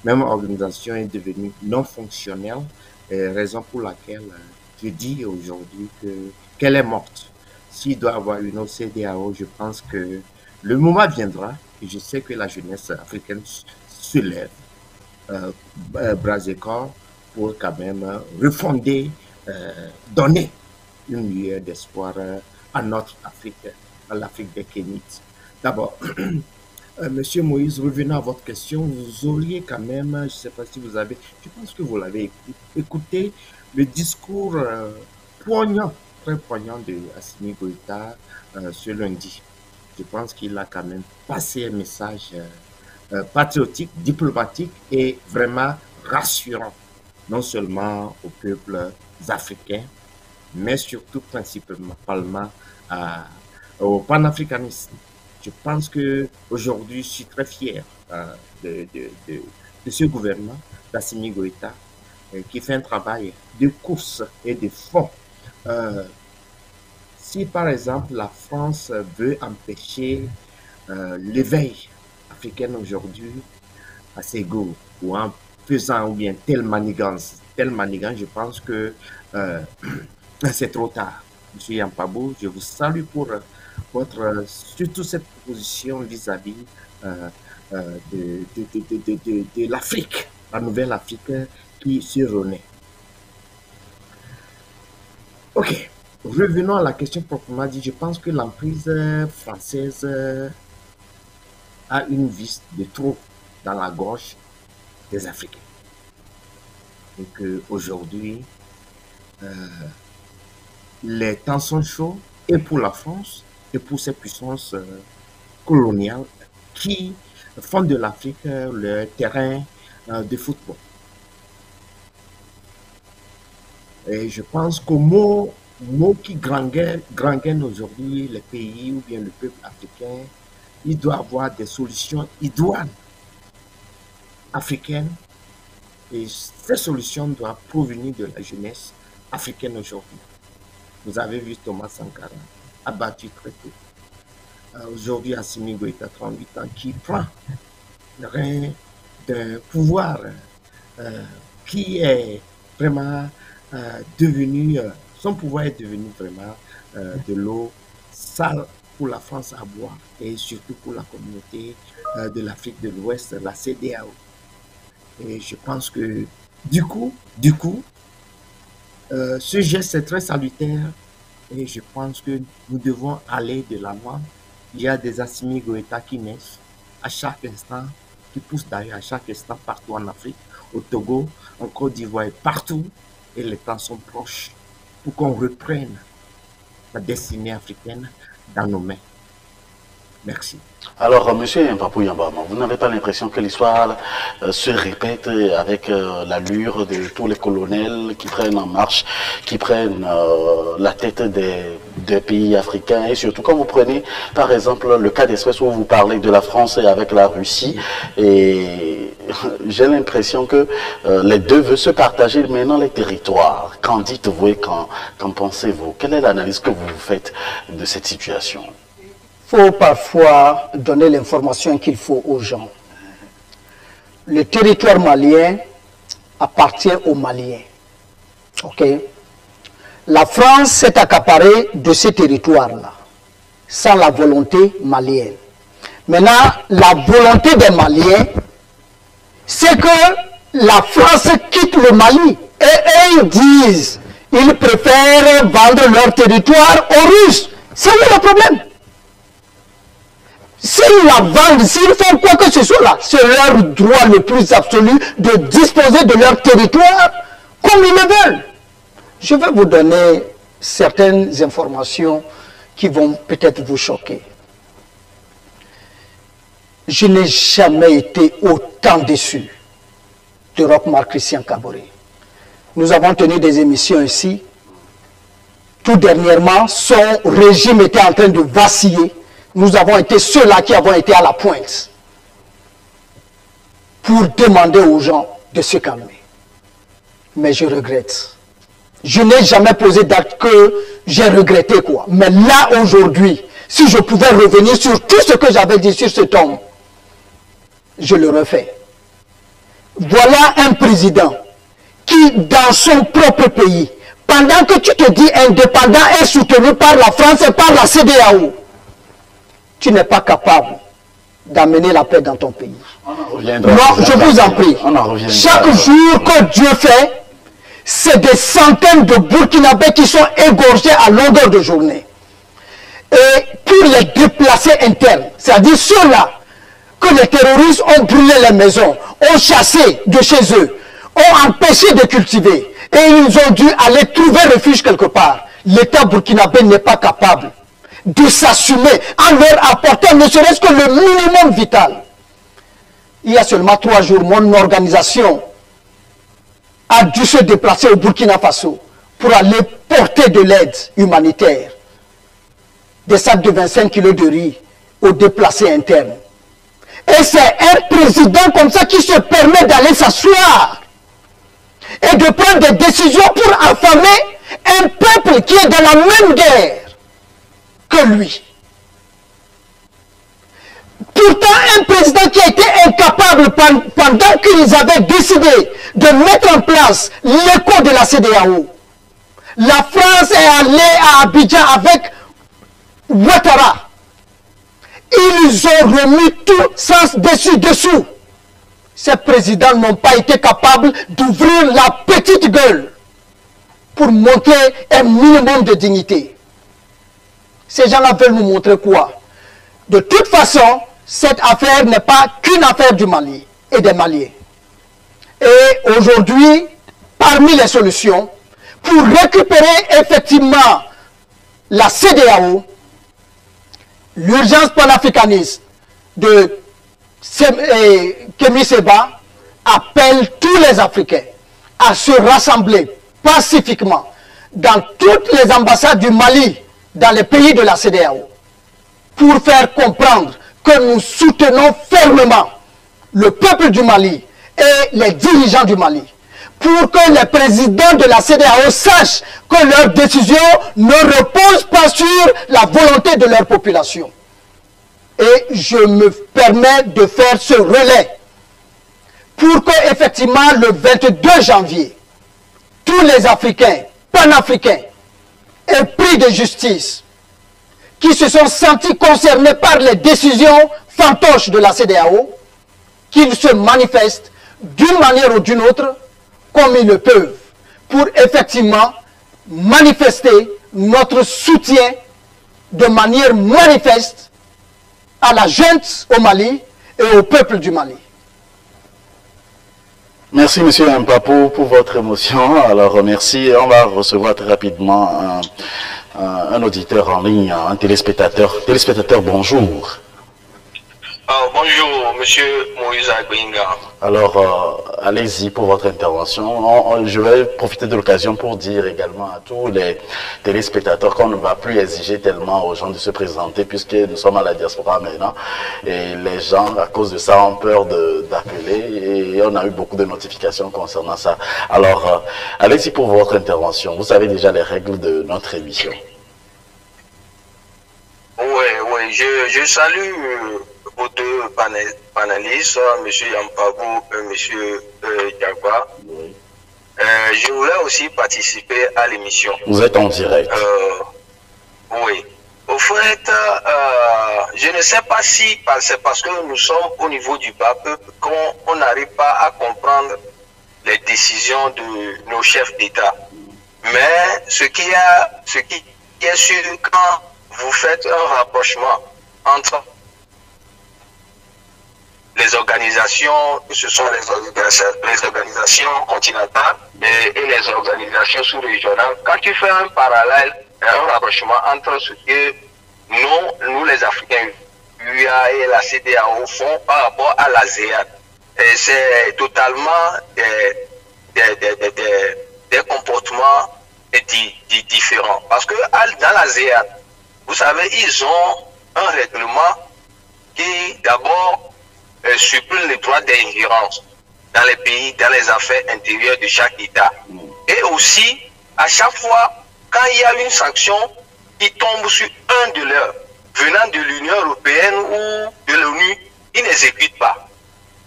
même organisation est devenue non fonctionnelle, raison pour laquelle je dis aujourd'hui qu'elle est morte. S'il doit y avoir une autre CEDEAO, je pense que le moment viendra, et je sais que la jeunesse africaine se lève, bras et corps, pour quand même refonder, donner une lueur d'espoir à notre Afrique, à l'Afrique des Kénites. D'abord, Monsieur Moïse, revenant à votre question, vous auriez quand même, je ne sais pas si vous avez, je pense que vous l'avez écouté, le discours poignant, très poignant de Assimi Goïta ce lundi. Je pense qu'il a quand même passé un message patriotique, diplomatique et vraiment rassurant, non seulement aux peuples africains, mais surtout principalement aux panafricanistes. Je pense qu'aujourd'hui, je suis très fier de ce gouvernement, d'Assimi Goïta, qui fait un travail de course et de fond. Si par exemple la France veut empêcher l'éveil africain aujourd'hui à ses goûts, ou en faisant ou bien telle manigance, je pense que c'est trop tard. Monsieur Yampabo, je vous salue pour surtout cette position vis-à-vis de l'Afrique, la nouvelle Afrique qui se renaît. Ok, revenons à la question proprement dit. Je pense que l'emprise française a une vis de trop dans la gorge des Africains. Et qu'aujourd'hui, les temps sont chauds et pour la France et pour ces puissances coloniales qui font de l'Afrique leur terrain de football. Et je pense qu'au mot qui gangrène aujourd'hui les pays ou bien le peuple africain, il doit avoir des solutions idoines africaines. Et ces solutions doivent provenir de la jeunesse africaine aujourd'hui. Vous avez vu Thomas Sankara, abattu très tôt. Aujourd'hui, Assimi Goïta, 38 ans, qui prend le rein d'un pouvoir qui est vraiment devenu, son pouvoir est devenu vraiment de l'eau sale pour la France à boire et surtout pour la communauté de l'Afrique de l'Ouest, la CEDEAO. Et je pense que du coup, ce geste est très salutaire et je pense que nous devons aller de l'avant. Il y a des Assimi Goïta qui naissent à chaque instant, qui poussent d'ailleurs à chaque instant partout en Afrique, au Togo, en Côte d'Ivoire et partout. Et les temps sont proches pour qu'on reprenne la destinée africaine dans nos mains. Merci. Alors, monsieur Mpapou Yambama, vous n'avez pas l'impression que l'histoire se répète avec l'allure de tous les colonels qui prennent en marche, qui prennent la tête des pays africains et surtout quand vous prenez par exemple le cas d'espèce où vous parlez de la France et avec la Russie et j'ai l'impression que les deux veulent se partager maintenant les territoires. Qu'en dites-vous et qu'en pensez-vous? Quelle est l'analyse que vous faites de cette situation? Il faut parfois donner l'information qu'il faut aux gens. Le territoire malien appartient aux Maliens. Ok? La France s'est accaparée de ce territoire-là, sans la volonté malienne. Maintenant, la volonté des Maliens, c'est que la France quitte le Mali. Et eux, ils disent, ils préfèrent vendre leur territoire aux Russes. C'est où le problème? S'ils la vendent, s'ils font quoi que ce soit là, c'est leur droit le plus absolu de disposer de leur territoire comme ils le veulent. Je vais vous donner certaines informations qui vont peut-être vous choquer. Je n'ai jamais été autant déçu de Roch-Marc Christian Kaboré. Nous avons tenu des émissions ici. Tout dernièrement, son régime était en train de vaciller. Nous avons été ceux-là qui avons été à la pointe pour demander aux gens de se calmer. Mais je regrette. Je n'ai jamais posé d'acte que j'ai regretté quoi. Mais là, aujourd'hui, si je pouvais revenir sur tout ce que j'avais dit sur cet homme, je le refais. Voilà un président qui, dans son propre pays, pendant que tu te dis indépendant, est soutenu par la France et par la CEDEAO, tu n'es pas capable d'amener la paix dans ton pays. Non, je vous en prie. Chaque jour que Dieu fait, c'est des centaines de Burkinabés qui sont égorgés à longueur de journée. Et pour les déplacés internes, c'est-à-dire ceux-là que les terroristes ont brûlé les maisons, ont chassé de chez eux, ont empêché de cultiver, et ils ont dû aller trouver refuge quelque part. L'État burkinabé n'est pas capable de s'assumer en leur apportant ne serait-ce que le minimum vital. Il y a seulement 3 jours, mon organisation a dû se déplacer au Burkina Faso pour aller porter de l'aide humanitaire, des sacs de 25 kg de riz aux déplacés internes. Et c'est un président comme ça qui se permet d'aller s'asseoir et de prendre des décisions pour affamer un peuple qui est dans la même guerre que lui. Pourtant, un président qui a été incapable pendant qu'ils avaient décidé de mettre en place l'écho de la CEDEAO. La France est allée à Abidjan avec Ouattara. Ils ont remis tout sans dessus-dessous. Ces présidents n'ont pas été capables d'ouvrir la petite gueule pour montrer un minimum de dignité. Ces gens-là veulent nous montrer quoi? De toute façon, cette affaire n'est pas qu'une affaire du Mali et des Maliens. Et aujourd'hui, parmi les solutions, pour récupérer effectivement la CEDEAO, l'urgence panafricaniste de Kémy Séba appelle tous les Africains à se rassembler pacifiquement dans toutes les ambassades du Mali, dans les pays de la CEDEAO, pour faire comprendre que nous soutenons fermement le peuple du Mali et les dirigeants du Mali, pour que les présidents de la CEDEAO sachent que leurs décisions ne reposent pas sur la volonté de leur population. Et je me permets de faire ce relais pour que, effectivement, le 22 janvier, tous les Africains, panafricains, épris de justice, qui se sont sentis concernés par les décisions fantoches de la CEDEAO, qu'ils se manifestent d'une manière ou d'une autre, comme ils le peuvent, pour effectivement manifester notre soutien de manière manifeste à la junte au Mali et au peuple du Mali. Merci, Monsieur Mpapo, pour votre émotion. Alors, merci. On va recevoir très rapidement un auditeur en ligne, un téléspectateur. Téléspectateur, bonjour. Bonjour, Monsieur Moïse Agbinga. Alors, allez-y pour votre intervention. Je vais profiter de l'occasion pour dire également à tous les téléspectateurs qu'on ne va plus exiger tellement aux gens de se présenter puisque nous sommes à la diaspora maintenant. Et les gens, à cause de ça, ont peur d'appeler et on a eu beaucoup de notifications concernant ça. Alors, allez-y pour votre intervention. Vous savez déjà les règles de notre émission. Oui, je salue vos deux panélistes, M. Yampabou et M. Diagba. Oui. Je voulais aussi participer à l'émission. Vous êtes en direct. Oui. Au fait, je ne sais pas si c'est parce que nous sommes au niveau du bas peuple qu'on n'arrive pas à comprendre les décisions de nos chefs d'État. Mais ce qui est sûr, quand vous faites un rapprochement entre les organisations, que ce sont les organisations continentales et les organisations sous-régionales, quand tu fais un parallèle, un rapprochement entre ce que nous les Africains, l'UA et la CEDEAO font par rapport à l'ASEAN, c'est totalement des comportements différents. Parce que dans l'ASEAN, vous savez, ils ont un règlement qui d'abord supprime le droit d'ingérence dans les pays, dans les affaires intérieures de chaque État. Et aussi, à chaque fois, quand il y a une sanction qui tombe sur un de leurs, venant de l'Union européenne ou de l'ONU, ils n'exécutent pas.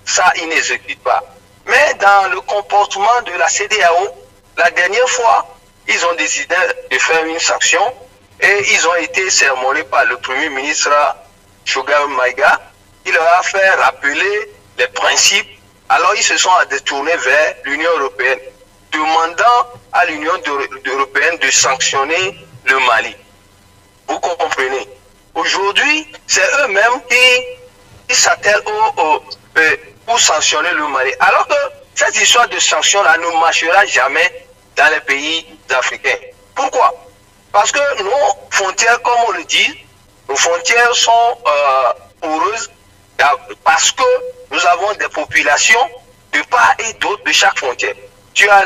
Ça, ils n'exécutent pas. Mais dans le comportement de la CEDEAO, la dernière fois, ils ont décidé de faire une sanction et ils ont été sermonnés par le Premier ministre Choguel Maïga. Il leur a fait rappeler les principes. Alors ils se sont détournés vers l'Union européenne, demandant à l'Union européenne de sanctionner le Mali. Vous comprenez? Aujourd'hui, c'est eux-mêmes qui s'attellent pour sanctionner le Mali. Alors que cette histoire de sanction-là ne marchera jamais dans les pays africains. Pourquoi? Parce que nos frontières, comme on le dit, nos frontières sont poreuses parce que nous avons des populations de part et d'autre de chaque frontière. Tu as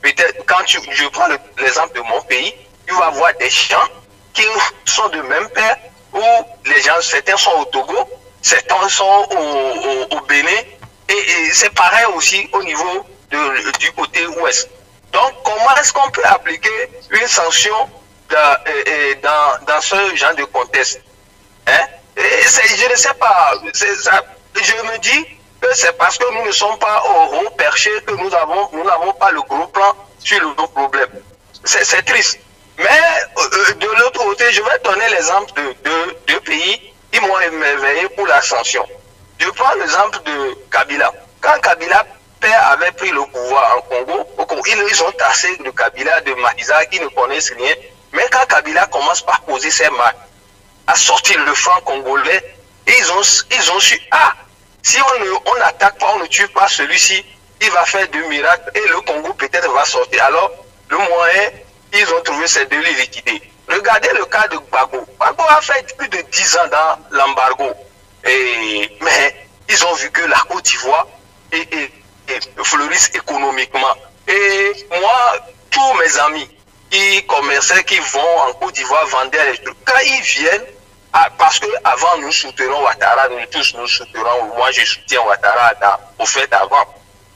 peut-être, quand je prends l'exemple de mon pays, tu vas voir des gens qui sont de même père, où les gens, certains sont au Togo, certains sont au Bénin, et c'est pareil aussi au niveau du côté ouest. Donc, comment est-ce qu'on peut appliquer une sanction dans ce genre de contexte? Hein? Je ne sais pas. Je me dis que c'est parce que nous ne sommes pas au haut perché que nous n'avons pas le gros plan sur le problème. C'est triste. Mais de l'autre côté, je vais donner l'exemple de deux pays qui m'ont émerveillé pour la sanction. Je prends l'exemple de Kabila. Quand Kabila père avait pris le pouvoir en Congo, ils ont tassé le Kabila de Maïsa qui ne connaissent rien. Mais quand Kabila commence par poser ses marques, à sortir le franc congolais, ils ont su, si on n'attaque pas, on ne tue pas celui-ci, il va faire des miracles et le Congo peut-être va sortir. Alors, le moyen, ils ont trouvé ces deux liquider. Regardez le cas de Gbagbo. Gbagbo a fait plus de 10 ans dans l'embargo. Mais ils ont vu que la Côte d'Ivoire fleurisse économiquement. Et moi, tous mes amis qui commerçaient, qui vont en Côte d'Ivoire, vendaient les trucs, quand ils viennent, parce qu'avant nous soutenons Ouattara, nous tous nous soutenons, moi je soutiens Ouattara au fait avant.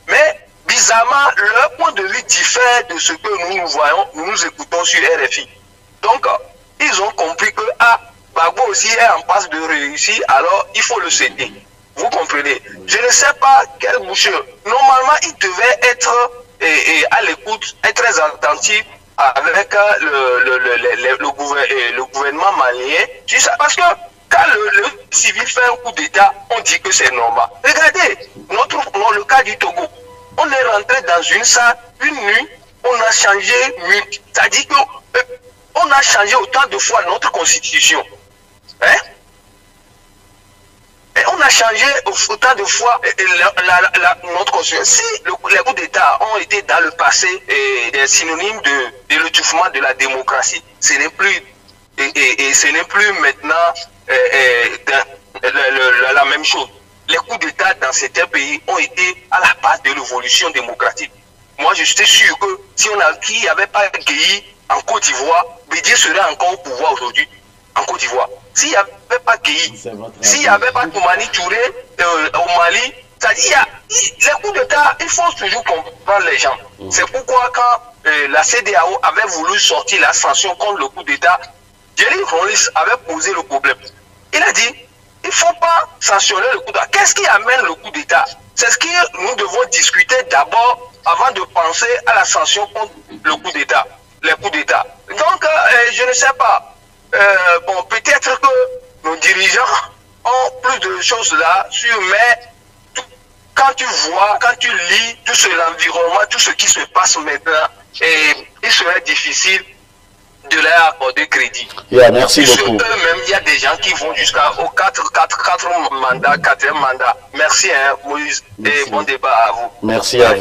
Mais bizarrement, leur point de vue diffère de ce que nous voyons, nous nous écoutons sur RFI. Donc, ils ont compris que Gbagbo aussi est en passe de réussir, alors il faut le céder. Vous comprenez? Je ne sais pas quel boucheur. Normalement, il devait être à l'écoute, être très attentif avec le gouvernement malien. Parce que quand le civil fait un coup d'État, on dit que c'est normal. Regardez, le cas du Togo. On est rentré dans une salle, une nuit, on a changé, c'est-à-dire qu'on a changé autant de fois notre constitution. Hein? Et on a changé autant de fois notre constitution. Si les coups d'État ont été dans le passé des synonymes de l'étouffement de la démocratie, ce n'est plus ce n'est plus maintenant la même chose. Les coups d'État dans certains pays ont été à la base de l'évolution démocratique. Moi, je suis sûr que si il n'y avait pas Guéhi en Côte d'Ivoire, Bédier serait encore au pouvoir aujourd'hui en Côte d'Ivoire. S'il n'y avait pas Guéhi, s'il n'y avait pas Toumani Touré au Mali, c'est-à-dire, les coups d'État, il faut toujours comprendre les gens. C'est pourquoi quand la CEDEAO avait voulu sortir la sanction contre le coup d'État, Jerry Rawlings avait posé le problème. Il a dit, il ne faut pas sanctionner le coup d'État. Qu'est-ce qui amène le coup d'État? C'est ce que nous devons discuter d'abord avant de penser à la sanction contre le coup d'État, les coups d'État. Donc, je ne sais pas. Bon, peut-être que nos dirigeants ont plus de choses là sur, mais quand tu vois, quand tu lis tout l'environnement, tout ce qui se passe maintenant, il serait difficile de leur accorder crédit. Yeah, merci beaucoup. Eux-mêmes, il y a des gens qui vont jusqu'au 4 mandats, 4e mandat. Merci, Moïse, et bon débat à vous. Merci à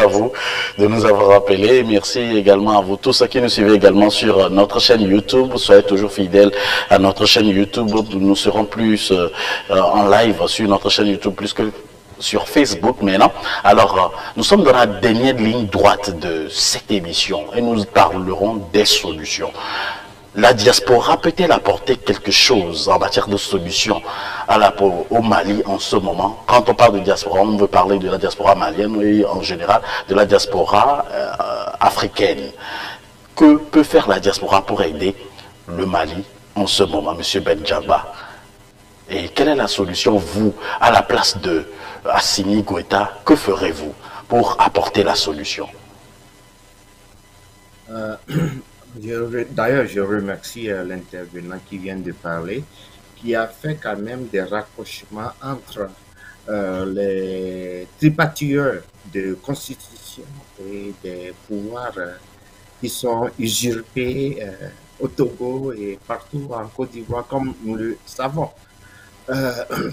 vous de nous avoir rappelé. Merci également à vous tous ceux qui nous suivez également sur notre chaîne YouTube. Soyez toujours fidèles à notre chaîne YouTube. Nous serons plus en live sur notre chaîne YouTube, plus que sur Facebook maintenant. Alors, nous sommes dans la dernière ligne droite de cette émission et nous parlerons des solutions. La diaspora peut-elle apporter quelque chose en matière de solutions au Mali en ce moment? Quand on parle de diaspora, on veut parler de la diaspora malienne et en général de la diaspora africaine. Que peut faire la diaspora pour aider le Mali en ce moment, M. Benjagba? Et quelle est la solution, vous, à la place de Assimi Goïta, que ferez-vous pour apporter la solution? D'ailleurs, je remercie l'intervenant qui vient de parler, qui a fait quand même des rapprochements entre les tripatouilleurs de constitution et des pouvoirs qui sont usurpés au Togo et partout en Côte d'Ivoire, comme nous le savons.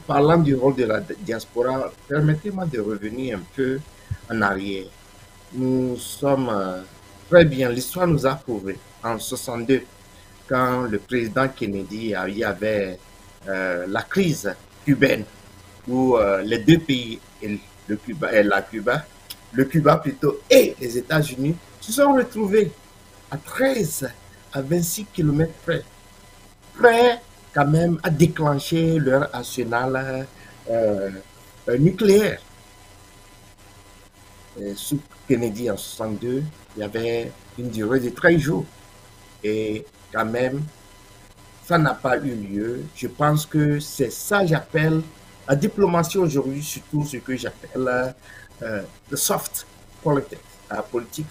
Parlant du rôle de la diaspora, permettez-moi de revenir un peu en arrière. Nous sommes très bien, l'histoire nous a prouvé en 62, quand le président Kennedy, il y avait la crise cubaine, où les deux pays, le Cuba plutôt, et les États-Unis, se sont retrouvés à 13 à 26 kilomètres près quand même à déclencher leur arsenal nucléaire. Sous Kennedy en 62, il y avait une durée de 13 jours. Et quand même, ça n'a pas eu lieu. Je pense que c'est ça j'appelle la diplomatie aujourd'hui, surtout ce que j'appelle le soft politics, la politique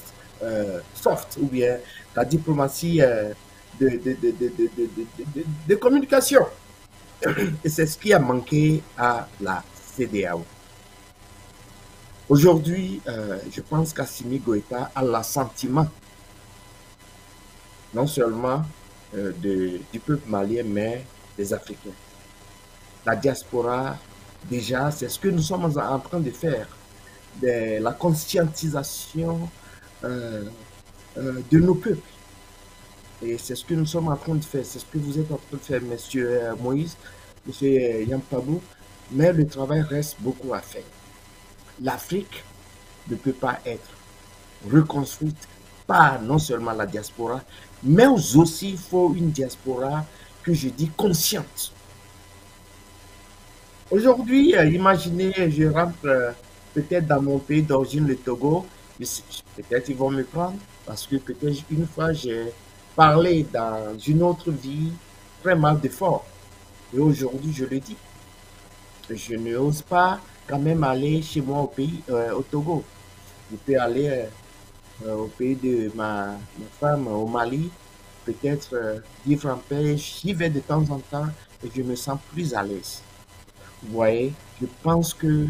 soft, ou bien la diplomatie de communication. Et c'est ce qui a manqué à la CEDEAO. Aujourd'hui, je pense qu'Assimi Goïta a l'assentiment non seulement du peuple malien, mais des Africains. La diaspora, déjà, c'est ce que nous sommes en train de faire, la conscientisation de nos peuples. Et c'est ce que nous sommes en train de faire, c'est ce que vous êtes en train de faire, monsieur Moïse, monsieur Yampabou, mais le travail reste beaucoup à faire. L'Afrique ne peut pas être reconstruite par non seulement la diaspora, mais aussi il faut une diaspora que je dis consciente. Aujourd'hui, imaginez, je rentre peut-être dans mon pays d'origine, le Togo, peut-être ils vont me prendre, parce que peut-être une fois j'ai parlé dans une autre vie très mal de fort. Et aujourd'hui, je le dis. Je n'ose pas quand même aller chez moi au pays, au Togo. Je peux aller au pays de ma femme, au Mali, peut-être vivre en paix. J'y vais de temps en temps et je me sens plus à l'aise. Vous voyez, je pense que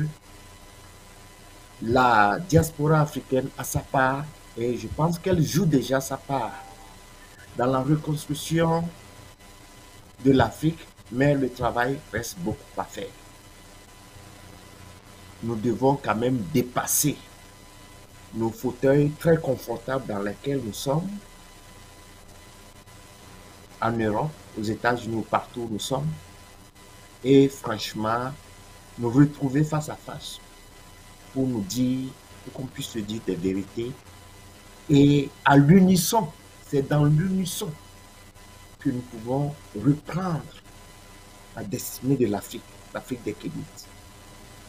la diaspora africaine a sa part et je pense qu'elle joue déjà sa part dans la reconstruction de l'Afrique, mais le travail reste beaucoup à faire. Nous devons quand même dépasser nos fauteuils très confortables dans lesquels nous sommes, en Europe, aux États-Unis ou partout où nous sommes, et franchement, nous retrouver face à face pour nous dire, pour qu'on puisse se dire des vérités. Et à l'unisson, c'est dans l'unisson que nous pouvons reprendre la destinée de l'Afrique, l'Afrique des Kémites.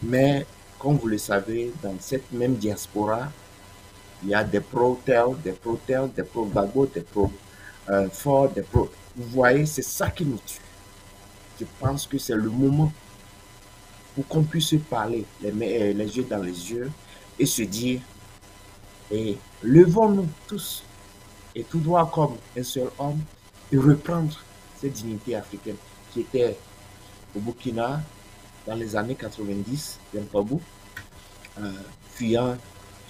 Mais, comme vous le savez, dans cette même diaspora, il y a des pro-tel, des pro-tel, des pro-Gbagbo, des pro-Ford, des pro... Vous voyez, c'est ça qui nous tue. Je pense que c'est le moment pour qu'on puisse se parler les yeux dans les yeux et se dire, et levons-nous tous et tout droit comme un seul homme et reprendre cette dignité africaine qui était au Burkina dans les années 90, Yampabou, fuyant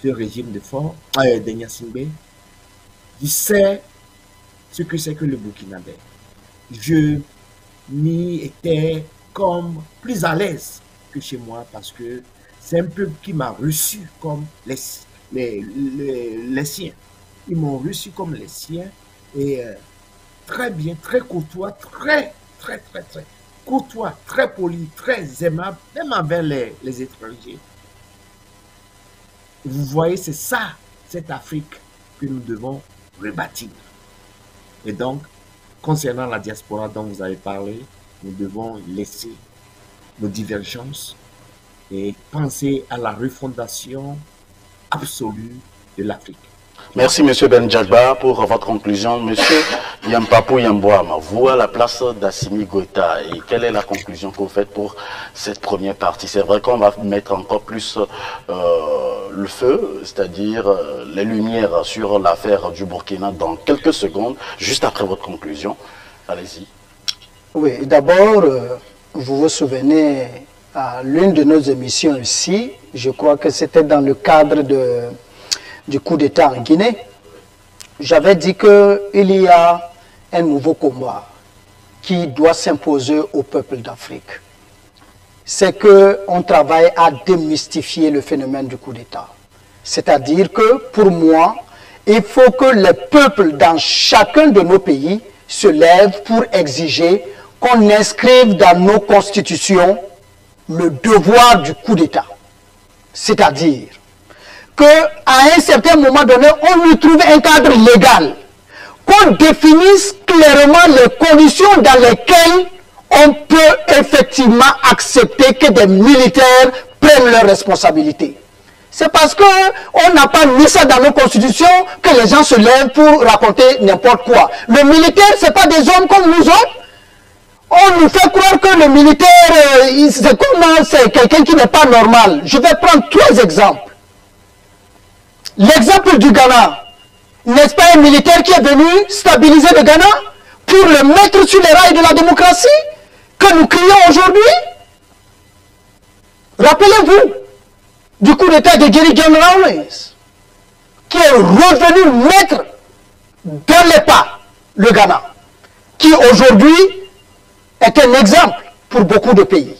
ce régime de fort, de Gnassingbé. Je sais ce que c'est que le Burkinabé. Je m'y étais comme plus à l'aise que chez moi parce que c'est un peuple qui m'a reçu comme les siens. Ils m'ont reçu comme les siens et très bien, très courtois, très courtois, très poli, très aimable, même envers les étrangers. Vous voyez, c'est ça, cette Afrique que nous devons rebâtir. Et donc, concernant la diaspora dont vous avez parlé, nous devons laisser nos divergences et penser à la refondation absolue de l'Afrique. Merci, M. Benjagba, pour votre conclusion. M. Yampapou Yambouama, vous à la place d'Assimi Goïta, et quelle est la conclusion que vous faites pour cette première partie? C'est vrai qu'on va mettre encore plus le feu, c'est-à-dire les lumières sur l'affaire du Burkina dans quelques secondes, juste après votre conclusion. Allez-y. Oui, d'abord, vous vous souvenez, à l'une de nos émissions ici, je crois que c'était dans le cadre du coup d'État en Guinée, j'avais dit qu'il y a un nouveau combat qui doit s'imposer au peuple d'Afrique. C'est qu'on travaille à démystifier le phénomène du coup d'État. C'est-à-dire que, pour moi, il faut que les peuples dans chacun de nos pays se lèvent pour exiger qu'on inscrive dans nos constitutions le devoir du coup d'État. C'est-à-dire qu'à un certain moment donné, on lui trouve un cadre légal, qu'on définisse clairement les conditions dans lesquelles on peut effectivement accepter que des militaires prennent leurs responsabilités. C'est parce qu'on n'a pas mis ça dans nos constitutions que les gens se lèvent pour raconter n'importe quoi. Le militaire, ce n'est pas des hommes comme nous autres. On nous fait croire que le militaire, c'est quelqu'un qui n'est pas normal. Je vais prendre 3 exemples. L'exemple du Ghana, n'est-ce pas un militaire qui est venu stabiliser le Ghana pour le mettre sur les rails de la démocratie que nous crions aujourd'hui? Rappelez-vous du coup d'état de Jerry John Rawlings, qui est revenu mettre dans les pas le Ghana, qui aujourd'hui est un exemple pour beaucoup de pays.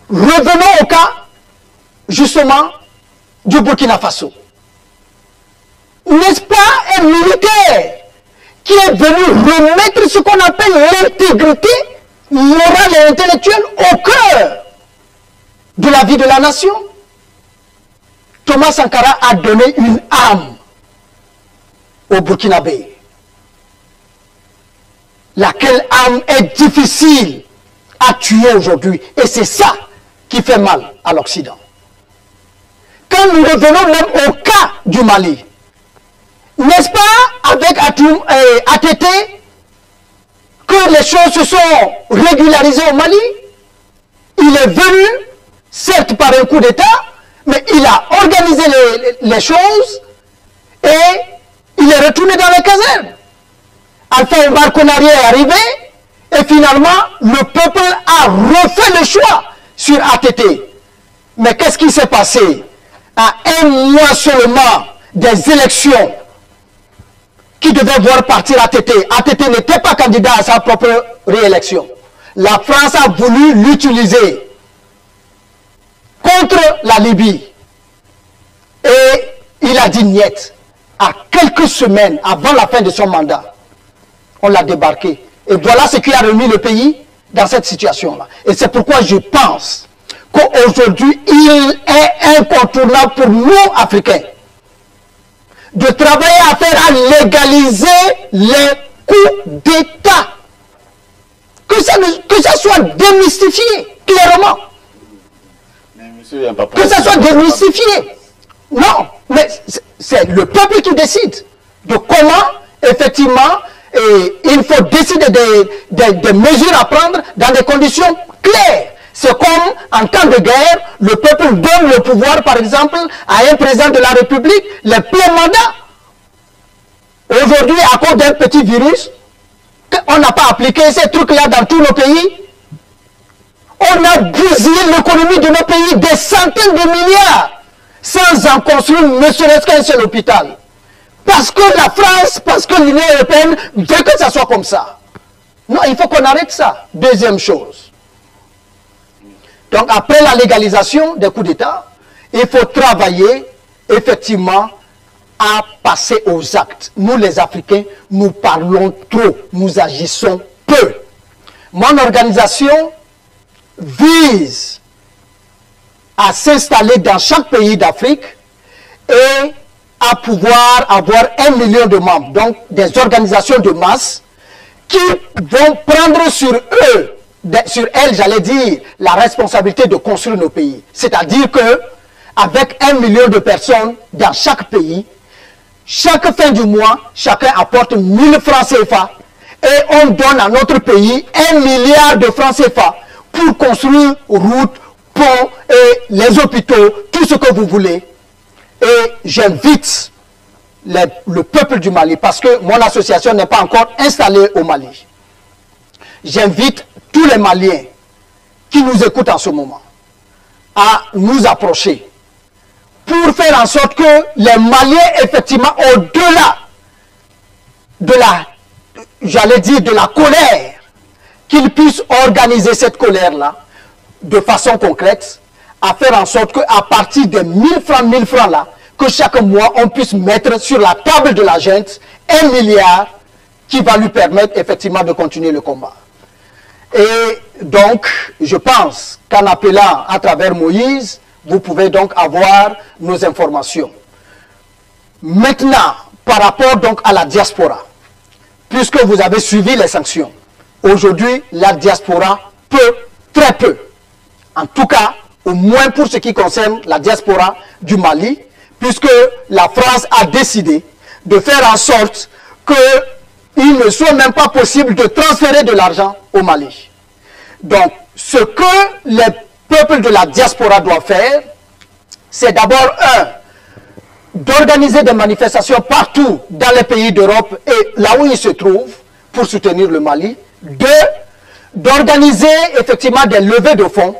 Revenons au cas, justement, du Burkina Faso, n'est-ce pas, un militaire qui est venu remettre ce qu'on appelle l'intégrité morale et intellectuelle au cœur de la vie de la nation. Thomas Sankara a donné une âme au Burkinabé, laquelle âme est difficile à tuer aujourd'hui. Et c'est ça qui fait mal à l'Occident. Quand nous revenons même au cas du Mali, n'est-ce pas avec ATT que les choses se sont régularisées au Mali? Il est venu, certes par un coup d'État, mais il a organisé les choses et il est retourné dans les casernes. Alpha Omar Konaré est arrivé et finalement le peuple a refait le choix sur ATT. Mais qu'est-ce qui s'est passé? À un mois seulement des élections qui devaient voir partir ATT. ATT n'était pas candidat à sa propre réélection. La France a voulu l'utiliser contre la Libye. Et il a dit niet. À quelques semaines avant la fin de son mandat, on l'a débarqué. Et voilà ce qui a remis le pays dans cette situation-là. Et c'est pourquoi je pense qu'aujourd'hui, il est incontournable pour nous, Africains, de travailler à faire à légaliser les coups d'État. Que ça soit démystifié, clairement. Que ça soit démystifié. Non, mais c'est le peuple qui décide de comment, effectivement, il faut décider des mesures à prendre dans des conditions claires. C'est comme en temps de guerre, le peuple donne le pouvoir, par exemple, à un président de la République, les pleins mandats. Aujourd'hui, à cause d'un petit virus, on n'a pas appliqué ces trucs-là dans tous nos pays. On a bousillé l'économie de nos pays des centaines de milliards sans en construire ne serait-ce qu'un seul hôpital. Parce que la France, parce que l'Union européenne veut que ça soit comme ça. Non, il faut qu'on arrête ça. Deuxième chose. Donc après la légalisation des coups d'État, il faut travailler effectivement à passer aux actes. Nous les Africains, nous parlons trop, nous agissons peu. Mon organisation vise à s'installer dans chaque pays d'Afrique et à pouvoir avoir 1 million de membres, donc des organisations de masse qui vont prendre sur eux, sur elles, j'allais dire, la responsabilité de construire nos pays. C'est-à-dire que avec 1 million de personnes dans chaque pays, chaque fin du mois, chacun apporte 1000 francs CFA et on donne à notre pays 1 milliard de francs CFA pour construire routes, ponts et les hôpitaux, tout ce que vous voulez. Et j'invite le peuple du Mali, parce que mon association n'est pas encore installée au Mali. J'invite tous les Maliens qui nous écoutent en ce moment à nous approcher pour faire en sorte que les Maliens, effectivement, au-delà de j'allais dire, de la colère, qu'ils puissent organiser cette colère-là de façon concrète, à faire en sorte qu'à partir des 1000 francs là, que chaque mois, on puisse mettre sur la table de la gente 1 milliard qui va lui permettre effectivement de continuer le combat. Et donc, je pense qu'en appelant à travers Moïse, vous pouvez donc avoir nos informations. Maintenant, par rapport donc à la diaspora, puisque vous avez suivi les sanctions, aujourd'hui, la diaspora peut, très peu, en tout cas, au moins pour ce qui concerne la diaspora du Mali, puisque la France a décidé de faire en sorte qu'il ne soit même pas possible de transférer de l'argent au Mali. Donc, ce que les peuples de la diaspora doivent faire, c'est d'abord, d'organiser des manifestations partout dans les pays d'Europe et là où ils se trouvent pour soutenir le Mali. 2, d'organiser effectivement des levées de fonds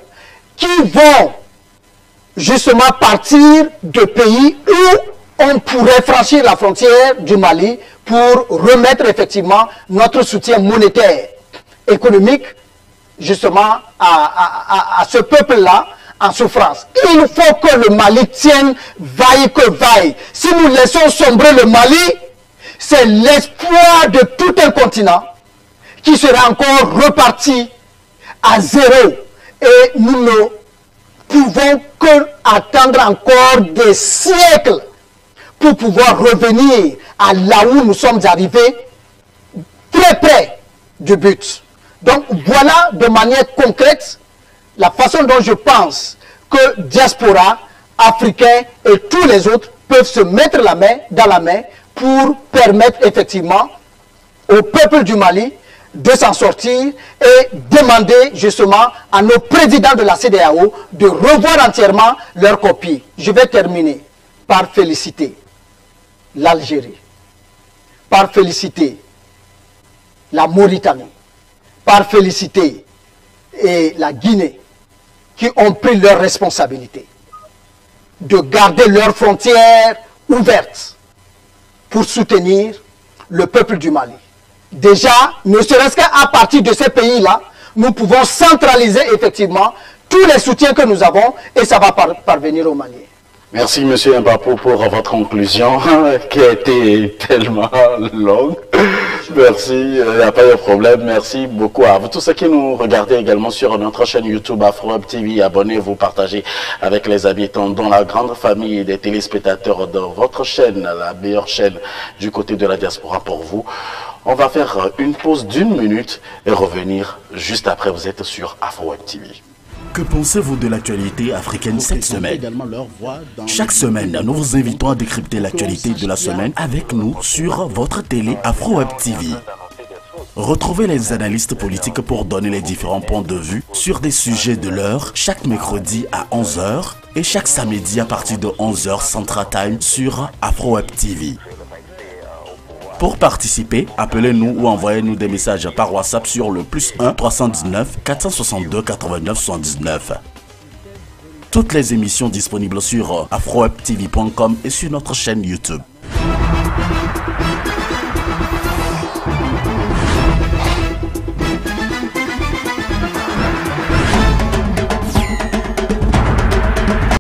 qui vont justement partir de pays où on pourrait franchir la frontière du Mali pour remettre effectivement notre soutien monétaire, économique, justement à ce peuple-là, en souffrance. Il faut que le Mali tienne vaille que vaille. Si nous laissons sombrer le Mali, c'est l'espoir de tout un continent qui sera encore reparti à zéro. Et nous ne pouvons que attendre encore des siècles pour pouvoir revenir à là où nous sommes arrivés, très près du but. Donc voilà de manière concrète la façon dont je pense que diaspora, africains et tous les autres peuvent se mettre la main dans la main pour permettre effectivement au peuple du Mali de s'en sortir et demander justement à nos présidents de la CEDEAO de revoir entièrement leur copie. Je vais terminer par féliciter l'Algérie, par féliciter la Mauritanie, par féliciter et la Guinée qui ont pris leurs responsabilités de garder leurs frontières ouvertes pour soutenir le peuple du Mali. Déjà, ne serait-ce qu'à partir de ces pays-là, nous pouvons centraliser effectivement tous les soutiens que nous avons et ça va parvenir aux Maliens. Merci, M. Mbapo, pour votre conclusion qui a été tellement longue. Merci, il n'y a pas de problème. Merci beaucoup à vous. Tous ceux qui nous regardez également sur notre chaîne YouTube AfroWeb TV, abonnez-vous, partagez avec les habitants dans la grande famille des téléspectateurs de votre chaîne, la meilleure chaîne du côté de la diaspora pour vous. On va faire une pause d'1 minute et revenir juste après. Vous êtes sur AfroWeb TV. Que pensez-vous de l'actualité africaine cette semaine? Chaque semaine, nous vous invitons à décrypter l'actualité de la semaine avec nous sur votre télé AfroWeb TV. Retrouvez les analystes politiques pour donner les différents points de vue sur des sujets de l'heure chaque mercredi à 11 h et chaque samedi à partir de 11 h Central Time sur AfroWeb TV. Pour participer, appelez-nous ou envoyez-nous des messages par WhatsApp sur le +1 319 462 89 79. Toutes les émissions disponibles sur afrowebtv.com et sur notre chaîne YouTube.